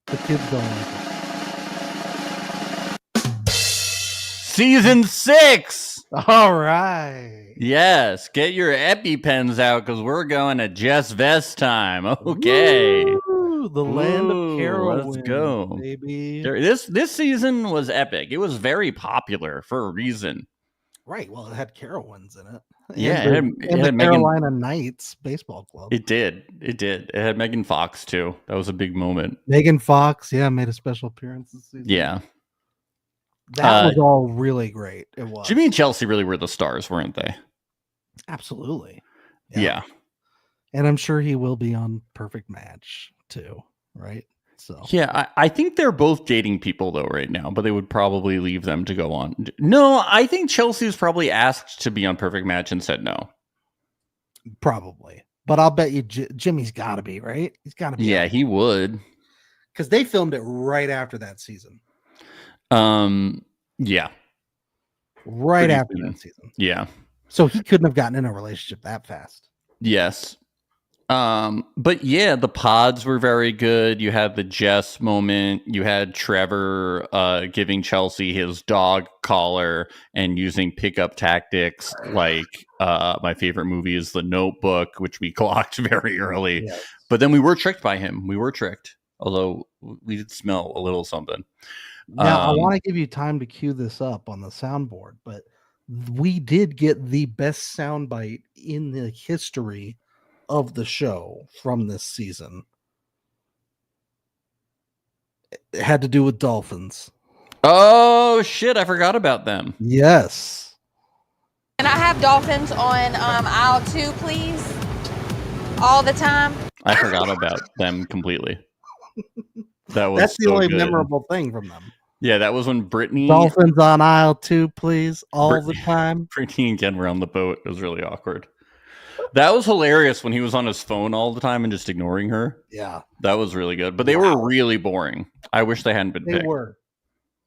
The kids don't like it. Season 6. All right. Yes. Get your EpiPens out because we're going to Jess Vest time. Okay. Woo, the land of Ooh, Carowinds, let's go. baby. This season was epic. It was very popular for a reason. Right. Well, it had Carowinds in it. Yeah, And it had the Megan- Carolina Knights baseball club. It did. It had Megan Fox too. That was a big moment. Megan Fox, made a special appearance this season. Yeah. That was all really great. It was. Jimmy and Chelsea really were the stars, weren't they? Absolutely. Yeah. And I'm sure he will be on Perfect Match too, right? So Yeah, I think they're both dating people though right now, but they would probably leave them to go on. No, I think Chelsea's probably asked to be on Perfect Match and said no. probably. But I'll bet you Jimmy's got to be, right? He's got to be. Yeah, he would. Because they filmed it right after that season. Yeah. Right Pretty after soon. that season. Yeah. So he couldn't have gotten in a relationship that fast. Yes. But yeah, the pods were very good. You had the Jess moment. You had Trevor giving Chelsea his dog collar and using pickup tactics. Like my favorite movie is The Notebook, which we clocked very early. Yes. But then we were tricked by him. We were tricked, although we did smell a little something. Now I want to give you time to cue this up on the soundboard, but we did get the best soundbite in the history of the show from this season. It had to do with dolphins. Oh shit! I forgot about them. Yes. Can I have dolphins on aisle 2, please? All the time? I forgot about them completely. That was That's the so only good. memorable thing from them. Yeah, that was when Brittany Dolphins on aisle 2, please, all the time. Brittany and Ken were on the boat. It was really awkward. That was hilarious when he was on his phone all the time and just ignoring her. Yeah. That was really good. But they were really boring. I wish they hadn't been They picked. were.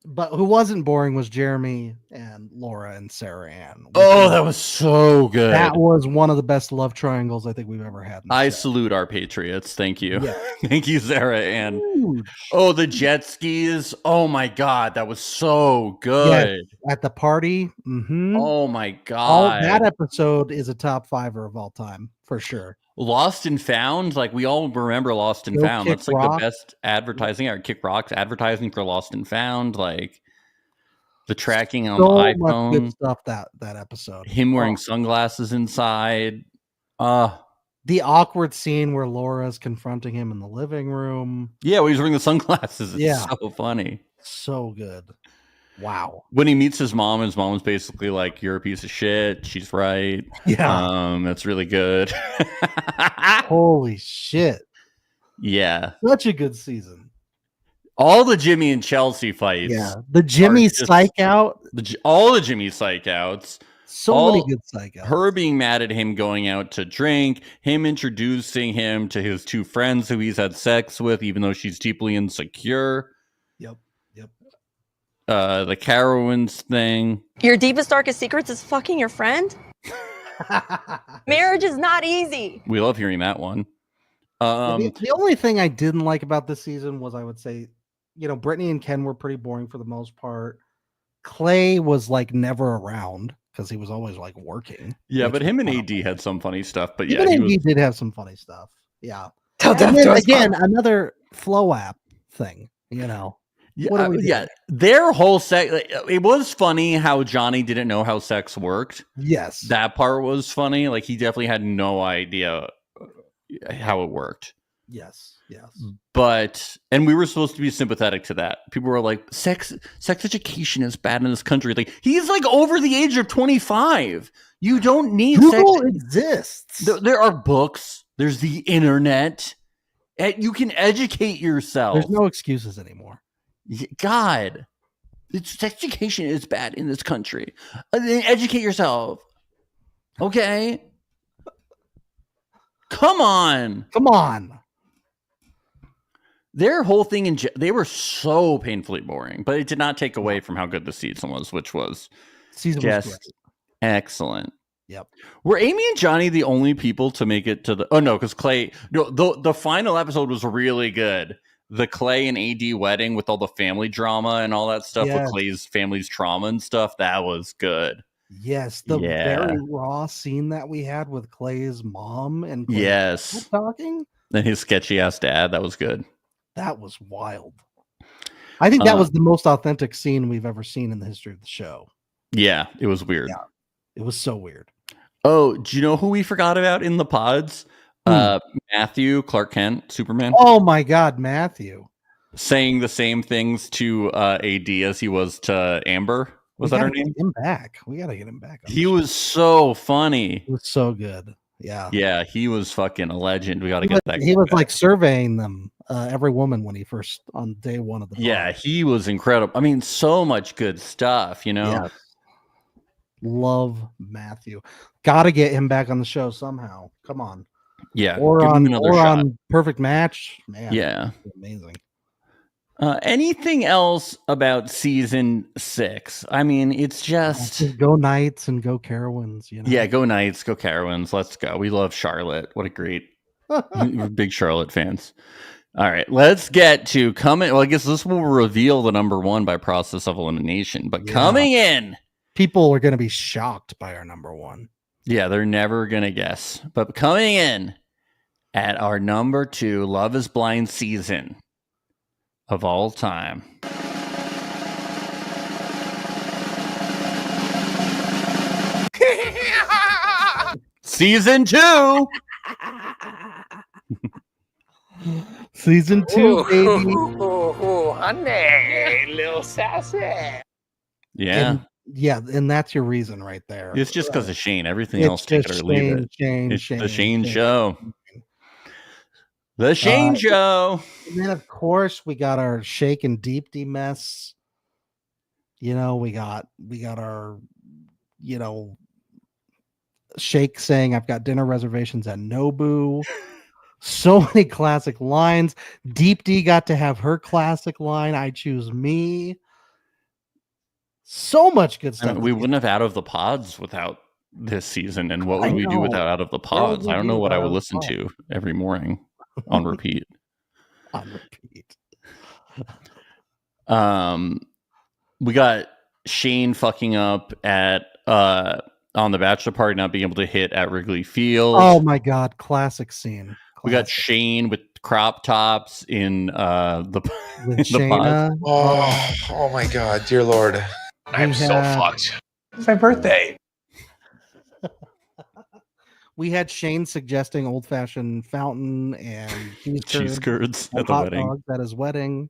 But who wasn't boring was Jeremy and Laura and Sarah Ann. Oh, that was so good. That was one of the best love triangles I think we've ever had. I salute our Patriots. Thank you. Yeah. Thank you, Sarah Ann. Oh, the jet skis. Oh my God. That was so good. At the party. Mm-hmm. Oh my God. All that episode is a top fiver of all time for sure. Lost and Found, like we all remember Lost and Go Found. Kick That's like Rock. the best advertising. Or Kick Rock's advertising for Lost and Found, like the tracking on So the much iPhone. good stuff that episode. Him wearing sunglasses inside. The awkward scene where Laura's confronting him in the living room. Yeah, when he's wearing the sunglasses. It's Yeah. so funny. So good. Wow. When he meets his mom, his mom's basically like, "You're a piece of shit." She's right. Yeah. That's really good. Holy shit. Yeah. Such a good season. All the Jimmy and Chelsea fights. Yeah. The Jimmy are just- psych out all the Jimmy psych outs. So many good psych outs. Her being mad at him going out to drink, him introducing him to his two friends who he's had sex with, even though she's deeply insecure. Yep. The Carowinds thing. Your deepest, darkest secrets is fucking your friend? Marriage is not easy. We love hearing that one. The only thing I didn't like about this season was, I would say, Brittany and Ken were pretty boring for the most part. Clay was like never around because he was always like working. Yeah, but him and AD had some funny stuff. But even yeah, he did have some funny stuff. Yeah. And then, again, another flow app thing, Yeah, their whole sex. It was funny how Johnny didn't know how sex worked. Yes, that part was funny. Like he definitely had no idea how it worked. Yes. And we were supposed to be sympathetic to that. People were like, sex education is bad in this country. Like he's like over the age of 25. You don't need Google sex. exists. There are books. There's the internet. You can educate yourself. There's no excuses anymore. God, sex education is bad in this country. Educate yourself. Okay. Come on. Their whole thing they were so painfully boring, but it did not take away from how good the season was, which was just excellent. Yep. Were Amy and Johnny the only people to make it to the? Oh no, because Clay. No, the final episode was really good. The Clay and AD wedding with all the family drama and all that stuff with Clay's family's trauma and stuff. That was good. Yes, the very raw scene that we had with Clay's mom and Clay talking, and his sketchy ass dad. That was good. That was wild. I think that was the most authentic scene we've ever seen in the history of the show. Yeah, it was weird. Yeah, it was so weird. Oh, do you know who we forgot about in the pods? Matthew, Clark Kent, Superman. Oh my God, Matthew. Saying the same things to AD as he was to Amber. Was that her name? Get him back. We got to get him back. He was so funny. He was so good. Yeah. Yeah, he was fucking a legend. We got to get that. He was like surveying them, every woman when he first on day one of the. Yeah, he was incredible. I mean, so much good stuff, Yes. Love Matthew. Got to get him back on the show somehow. Come on. Yeah. Or give on him another shot. On Perfect Match. Man. Yeah. Amazing. Anything else about season 6? I mean, it's just go Knights and go Carowinds. Yeah, go Knights, go Carowinds. Let's go. We love Charlotte. What a great. We're big Charlotte fans. All right, let's get to coming. Well, I guess this will reveal the number 1 by process of elimination. But coming in, people are going to be shocked by our number 1. Yeah, they're never going to guess. But coming in at our number 2 Love is Blind season of all time. Season 2. Season 2, baby. Ooh, honey, little sassy. Yeah. And that's your reason right there. It's just because of Shane. Everything else, take it or leave it. It's the Shane show. The Shane show. And then, of course, we got our Shake and Deep D mess. We got our, Shake saying, "I've got dinner reservations at Nobu." So many classic lines. Deep D got to have her classic line, "I choose me." So much good stuff. We wouldn't have Out of the Pods without this season. And what would we do without Out of the Pods? I don't know what I would listen to every morning on repeat. We got Shane fucking up at on the bachelor party, not being able to hit at Wrigley Field. Oh my God, classic scene. We got Shane with crop tops in the Shayna. Oh my God, dear Lord. I'm so fucked. It's my birthday. We had Shane suggesting old-fashioned fountain and cheese curds at the hot wedding. dogs at his wedding.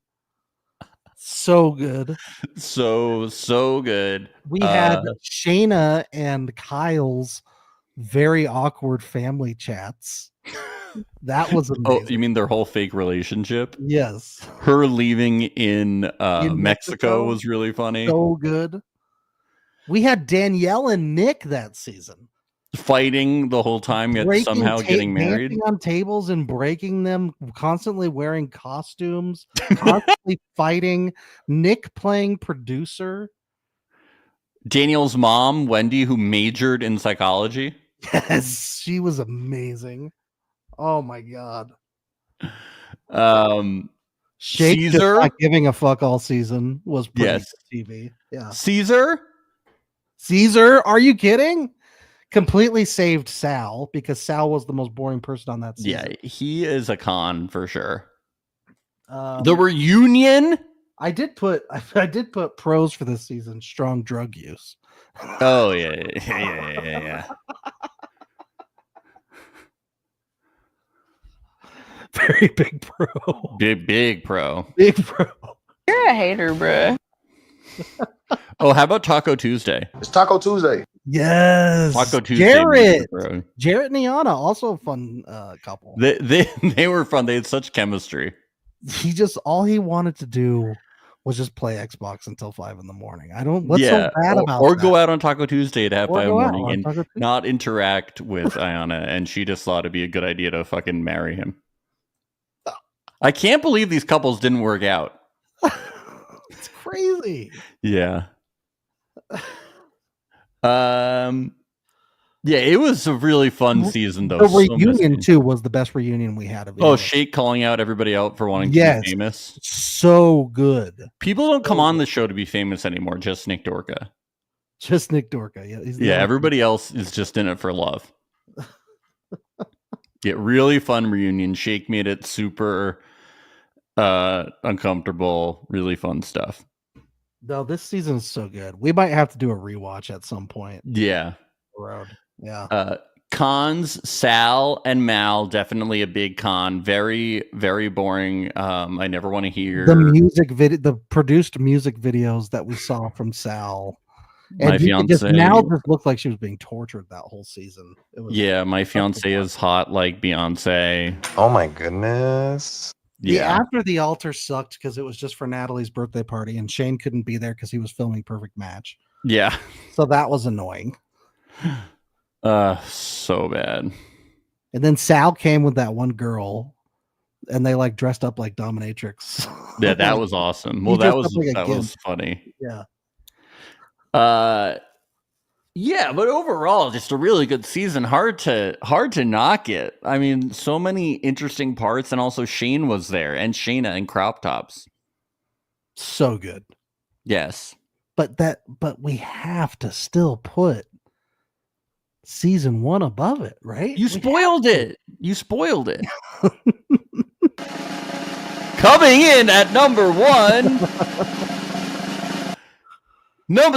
So good. So good. We had Shayna and Kyle's very awkward family chats. That was amazing. Oh, you mean their whole fake relationship? Yes. Her leaving in Mexico was really funny. So good. We had Danielle and Nick that season. Fighting the whole time, yet somehow getting married. Dancing on tables and breaking them, constantly wearing costumes, constantly fighting. Nick playing producer. Daniel's mom, Wendy, who majored in psychology. Yes, she was amazing. Oh my god. Shake just Caesar not giving a fuck all season was pretty Yes. TV. Yeah. Caesar, are you kidding? Completely saved Sal because Sal was the most boring person on that season. yeah, he is a con for sure. Um, The reunion. I did put pros for this season. Strong drug use. Oh yeah. Very big pro. Big pro. Big pro. You're a hater, bruh. Oh, how about Taco Tuesday? It's Taco Tuesday. Yes. Taco Tuesday. Bro. Jarrett and Iana, also a fun couple. They were fun. They had such chemistry. All he wanted to do was just play Xbox until 5 a.m. What's so bad about or that? go out on Taco Tuesday at half 5 in the morning on and Taco Tuesday. not interact with Iana, and she just thought it'd be a good idea to fucking marry him. I can't believe these couples didn't work out. It's crazy. Yeah. Yeah, it was a really fun season though. The reunion too was the best reunion we had. Oh, Shake calling out everybody out for wanting to be famous. So good. People don't come on the show to be famous anymore. Just Nick Dorka. Just Nick Dorka. Yeah. Yeah. Everybody else is just in it for love. Yeah, really fun reunion. Shake made it super uncomfortable. Really fun stuff. No, this season is so good. We might have to do a rewatch at some point. Yeah. Road. Yeah. Cons, Sal and Mal, definitely a big con. Very, very boring. I never want to hear the produced music videos that we saw from Sal. And my fiance Mal just looked like she was being tortured that whole season. My fiance is hot like Beyonce. Oh my goodness. Yeah. After the altar sucked because it was just for Natalie's birthday party and Shane couldn't be there because he was filming Perfect Match. Yeah. So that was annoying. So bad. And then Sal came with that one girl and they like dressed up like dominatrix. Yeah, that was awesome. Well, that was funny. Yeah. Yeah, but overall, just a really good season. Hard to knock it. I mean, so many interesting parts, and also Shane was there, and Shayna in crop tops. So good. Yes. But we have to still put season 1 above it, right? You spoiled it. Coming in at number 1.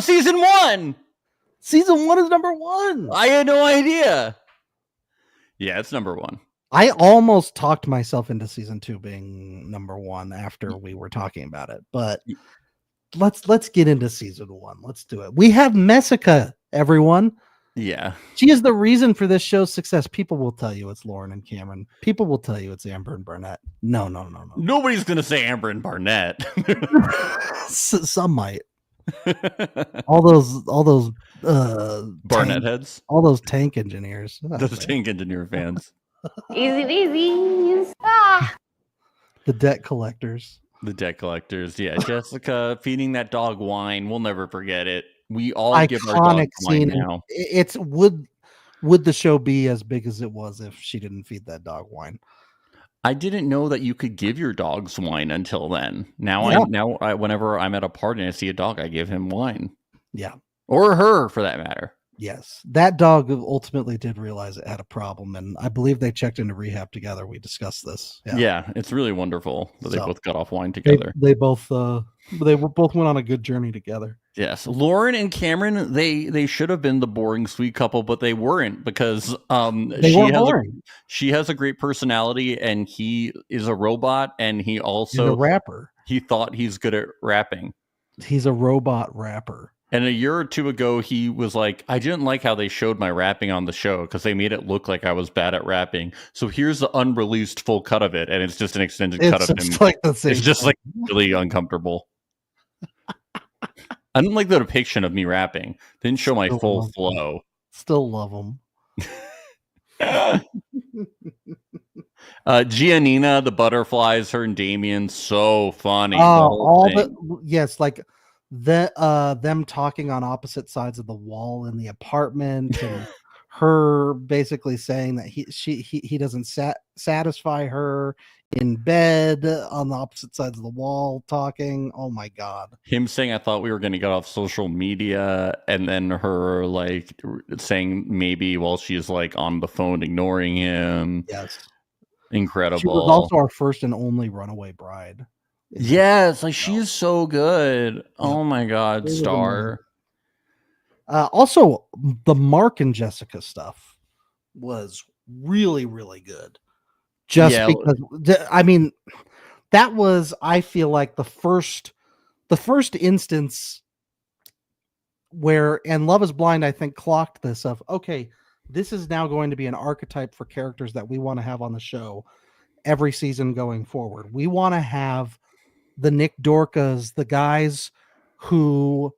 Season 1. Season 1 is number 1. I had no idea. Yeah, it's number 1. I almost talked myself into season 2 being number 1 after we were talking about it, but let's get into season 1. Let's do it. We have Messica, everyone. Yeah. She is the reason for this show's success. People will tell you it's Lauren and Cameron. People will tell you it's Amber and Barnett. No. Nobody's going to say Amber and Barnett. Some might. all those Barnett heads, all those tank engineers, those tank engineer fans, easy peasy. The debt collectors. Yeah, Jessica feeding that dog wine, we'll never forget it. We all give our dog wine now. It's would the show be as big as it was if she didn't feed that dog wine? I didn't know that you could give your dogs wine until then. Now, whenever I'm at a party and I see a dog, I give him wine. Yeah. Or her, for that matter. Yes. That dog ultimately did realize it had a problem, and I believe they checked into rehab together. We discussed this. Yeah, it's really wonderful that they both got off wine together. They both went on a good journey together. Yes, Lauren and Cameron, they should have been the boring sweet couple, but they weren't because she has a great personality and he is a robot, and he's a rapper. He thought he's good at rapping. He's a robot rapper. And a year or two ago, he was like, I didn't like how they showed my rapping on the show because they made it look like I was bad at rapping. So here's the unreleased full cut of it, and it's just an extended cut of him. Like the same it's just like really uncomfortable. I didn't like the depiction of me rapping. Didn't show my full flow. Still love them. Giannina, the butterflies, her and Damien, so funny. Yes, like them talking on opposite sides of the wall in the apartment, and her basically saying that he doesn't satisfy her in bed on the opposite sides of the wall talking. Oh my god. Him saying I thought we were going to get off social media, and then her like saying maybe while she's like on the phone ignoring him. Yes. Incredible. She was also our first and only runaway bride. Yes, like she's so good. Oh my god, star. Also, the Mark and Jessica stuff was really, really good. Just because, I mean, that was, I feel like the first instance where, and Love is Blind, I think, clocked this of, okay, this is now going to be an archetype for characters that we want to have on the show every season going forward. We want to have the Nick Dorcas, the guys who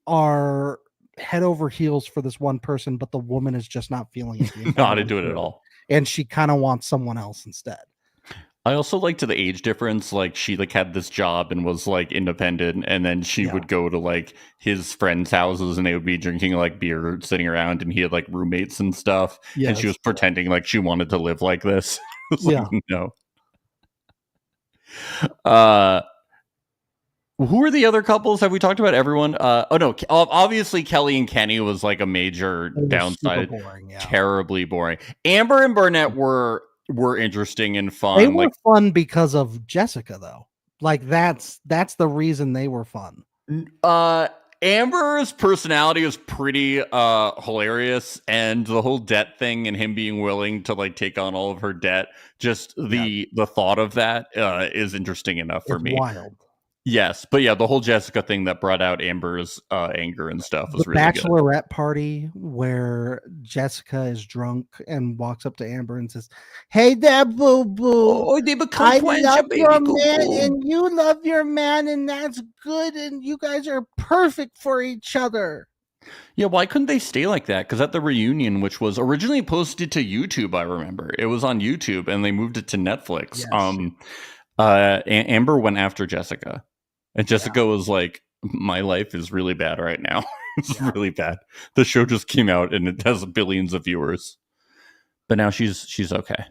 are head over heels for this one person, but the woman is just not feeling it. Not into it at all. And she kind of wants someone else instead. I also liked the age difference. Like she like had this job and was like independent, and then she would go to like his friends' houses and they would be drinking like beer, sitting around, and he had like roommates and stuff. Yes. And she was pretending like she wanted to live like this. Like, no. Who are the other couples? Have we talked about everyone? Oh no, obviously Kelly and Kenny was like a major downside. Boring, terribly boring. Amber and Burnett were interesting and fun. They were fun because of Jessica, though. Like that's the reason they were fun. Amber's personality was pretty hilarious, and the whole debt thing and him being willing to like take on all of her debt, just the thought of that is interesting enough for me. Wild. Yes, but yeah, the whole Jessica thing that brought out Amber's anger and stuff was really good. Bachelorette party where Jessica is drunk and walks up to Amber and says, "Hey there, boo boo. Oh, they become I friends, love baby your boo man, boo." and you love your man, and that's good, and you guys are perfect for each other." Yeah, why couldn't they stay like that? Because at the reunion, which was originally posted to YouTube, I remember it was on YouTube, and they moved it to Netflix. Yes. Amber went after Jessica. And Jessica was like, my life is really bad right now. It's really bad. The show just came out and it has billions of viewers. But now she's okay.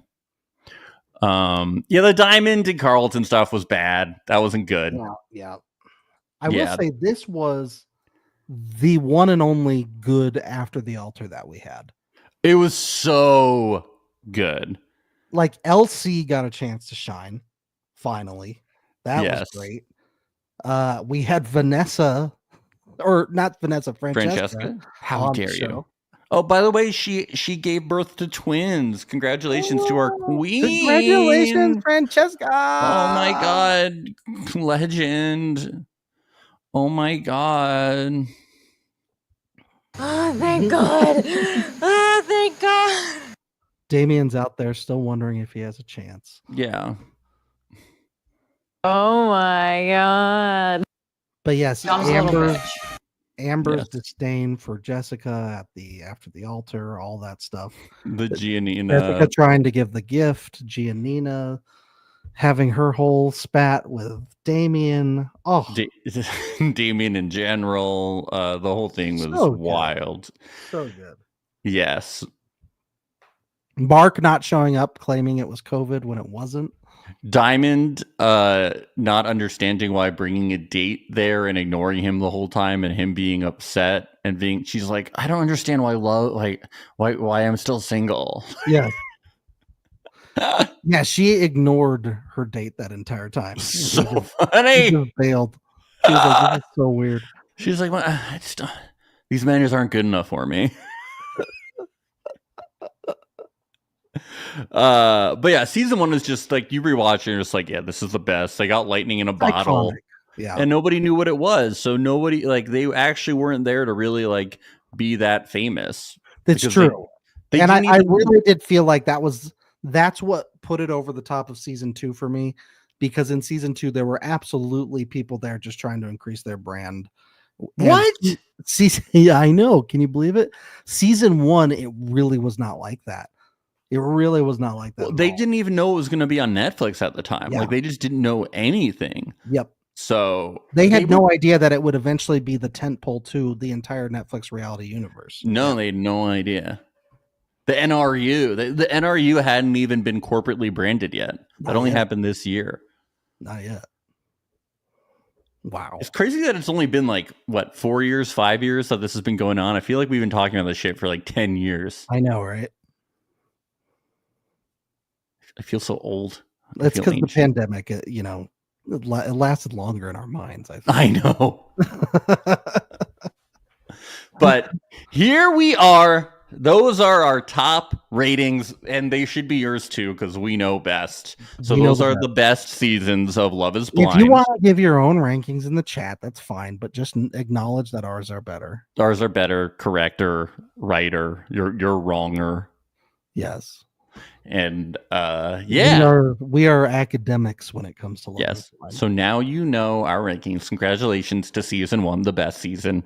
The Diamond and Carlton stuff was bad. That wasn't good. Yeah. I will say this was the one and only good after the altar that we had. It was so good. Like LC got a chance to shine. Finally. That was great. We had Vanessa, or not Vanessa, Francesca. How dare you? Oh, by the way, she gave birth to twins. Congratulations to our queen. Congratulations, Francesca. Oh my god. Legend. Oh my god. Oh, thank God. Oh, thank God. Damien's out there still wondering if he has a chance. Yeah. Oh my god. But yes, Amber's disdain for Jessica after the altar, all that stuff. The Giannina. Jessica trying to give the gift, Giannina having her whole spat with Damien. Oh, Damien in general. The whole thing was wild. So good. Yes. Mark not showing up, claiming it was COVID when it wasn't. Diamond not understanding why bringing a date there and ignoring him the whole time, and him being upset and she's like, I don't understand why why I'm still single. Yeah. Yeah, she ignored her date that entire time. So funny. She just bailed. She was like, this is so weird. She's like, well, these manners aren't good enough for me. But yeah, season 1 is just like you rewatch it and you're just like, yeah, this is the best. They got lightning in a bottle. Yeah. And nobody knew what it was. So nobody, like, they actually weren't there to really like be that famous. That's true. They and didn't I even- really did feel like that's what put it over the top of season 2 for me, because in season 2 there were absolutely people there just trying to increase their brand What? Season, yeah, I know. Can you believe it? Season 1, it really was not like that. It really was not like that. Well, they didn't even know it was going to be on Netflix at the time. Yeah. Like they just didn't know anything. Yep. So they had no idea that it would eventually be the tentpole to the entire Netflix reality universe. No, they had no idea. The NRU, the NRU hadn't even been corporately branded yet. That only happened this year. Not yet. Wow. It's crazy that it's only been like, what, 4 years, 5 years that this has been going on. I feel like we've been talking about this shit for like 10 years. I know, right? I feel so old. That's because the pandemic, it lasted longer in our minds, I think. I know. But here we are. Those are our top ratings, and they should be yours too, because we know best. So those are the best seasons of Love is Blind. If you want to give your own rankings in the chat, that's fine, but just acknowledge that ours are better. Ours are better, correcter, righter. You're wronger. Yes. And yeah, we are academics when it comes to Love is Blind. So now you know our rankings. Congratulations to season 1, the best season,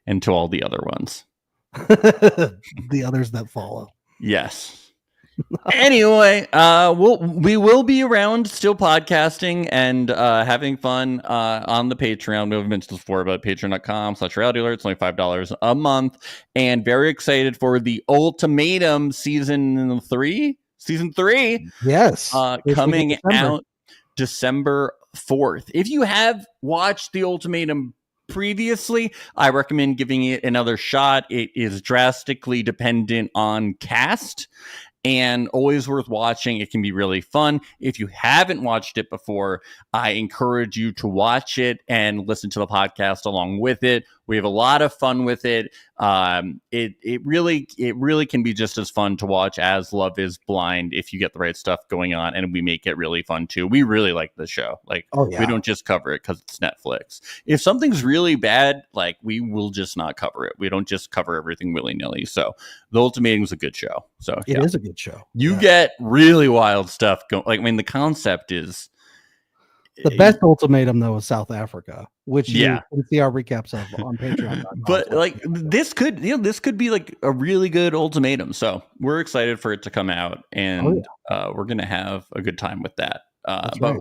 and to all the other ones. The others that follow. Yes. Anyway, we will be around still podcasting and having fun on the Patreon. We've mentioned this before, but patreon.com/reality alert. It's only $5 a month, and very excited for the Ultimatum season 3. Yes. Coming out December 4th. If you have watched the Ultimatum previously, I recommend giving it another shot. It is drastically dependent on cast and always worth watching. It can be really fun. If you haven't watched it before, I encourage you to watch it and listen to the podcast along with it. We have a lot of fun with it. It really can be just as fun to watch as Love is Blind if you get the right stuff going on, and we make it really fun too. We really like the show. Like, we don't just cover it because it's Netflix. If something's really bad, like, we will just not cover it. We don't just cover everything willy-nilly. So The Ultimatum is a good show. So it is a good show. You get really wild stuff going. Like, I mean, the concept is the best Ultimatum, though, is South Africa, which you can see our recaps of on Patreon. But like this could be like a really good Ultimatum. So we're excited for it to come out, and we're gonna have a good time with that. But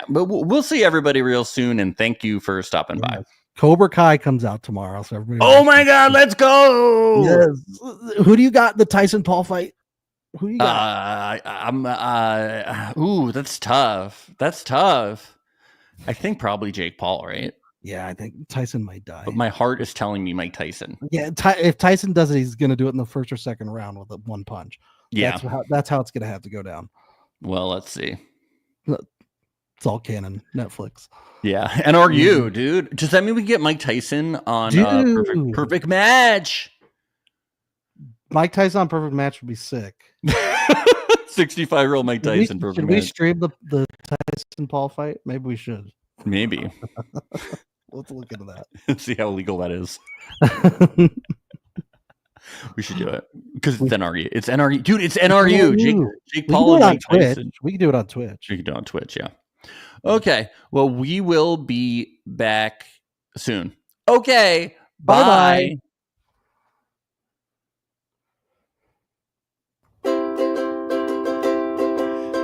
we'll see everybody real soon, and thank you for stopping by. Cobra Kai comes out tomorrow, so everybody. Oh my God, let's go! Yes. Who do you got in the Tyson Paul fight? Who you got? That's tough. That's tough. I think probably Jake Paul, right? Yeah, I think Tyson might die. But my heart is telling me Mike Tyson. Yeah, if Tyson does it, he's going to do it in the first or second round with one punch. Yeah, that's how it's going to have to go down. Well, let's see. It's all canon. Netflix. Yeah, NRU, dude. Does that mean we get Mike Tyson on Perfect Match? Mike Tyson on Perfect Match would be sick. 65-year-old Mike Tyson. Should we stream the Tyson Paul fight? Maybe we should. Maybe. Let's look into that. See how legal that is. We should do it because it's NRU. It's NRU, dude. It's NRU. Jake Paul and Mike Tyson. We can do it on Twitch. We can do it on Twitch. Yeah. Okay. Well, we will be back soon. Okay. Bye.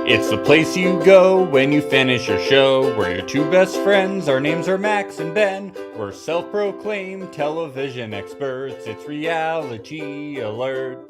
It's the place you go when you finish your show. We're your two best friends. Our names are Max and Ben. We're self-proclaimed television experts. It's Reality Alert.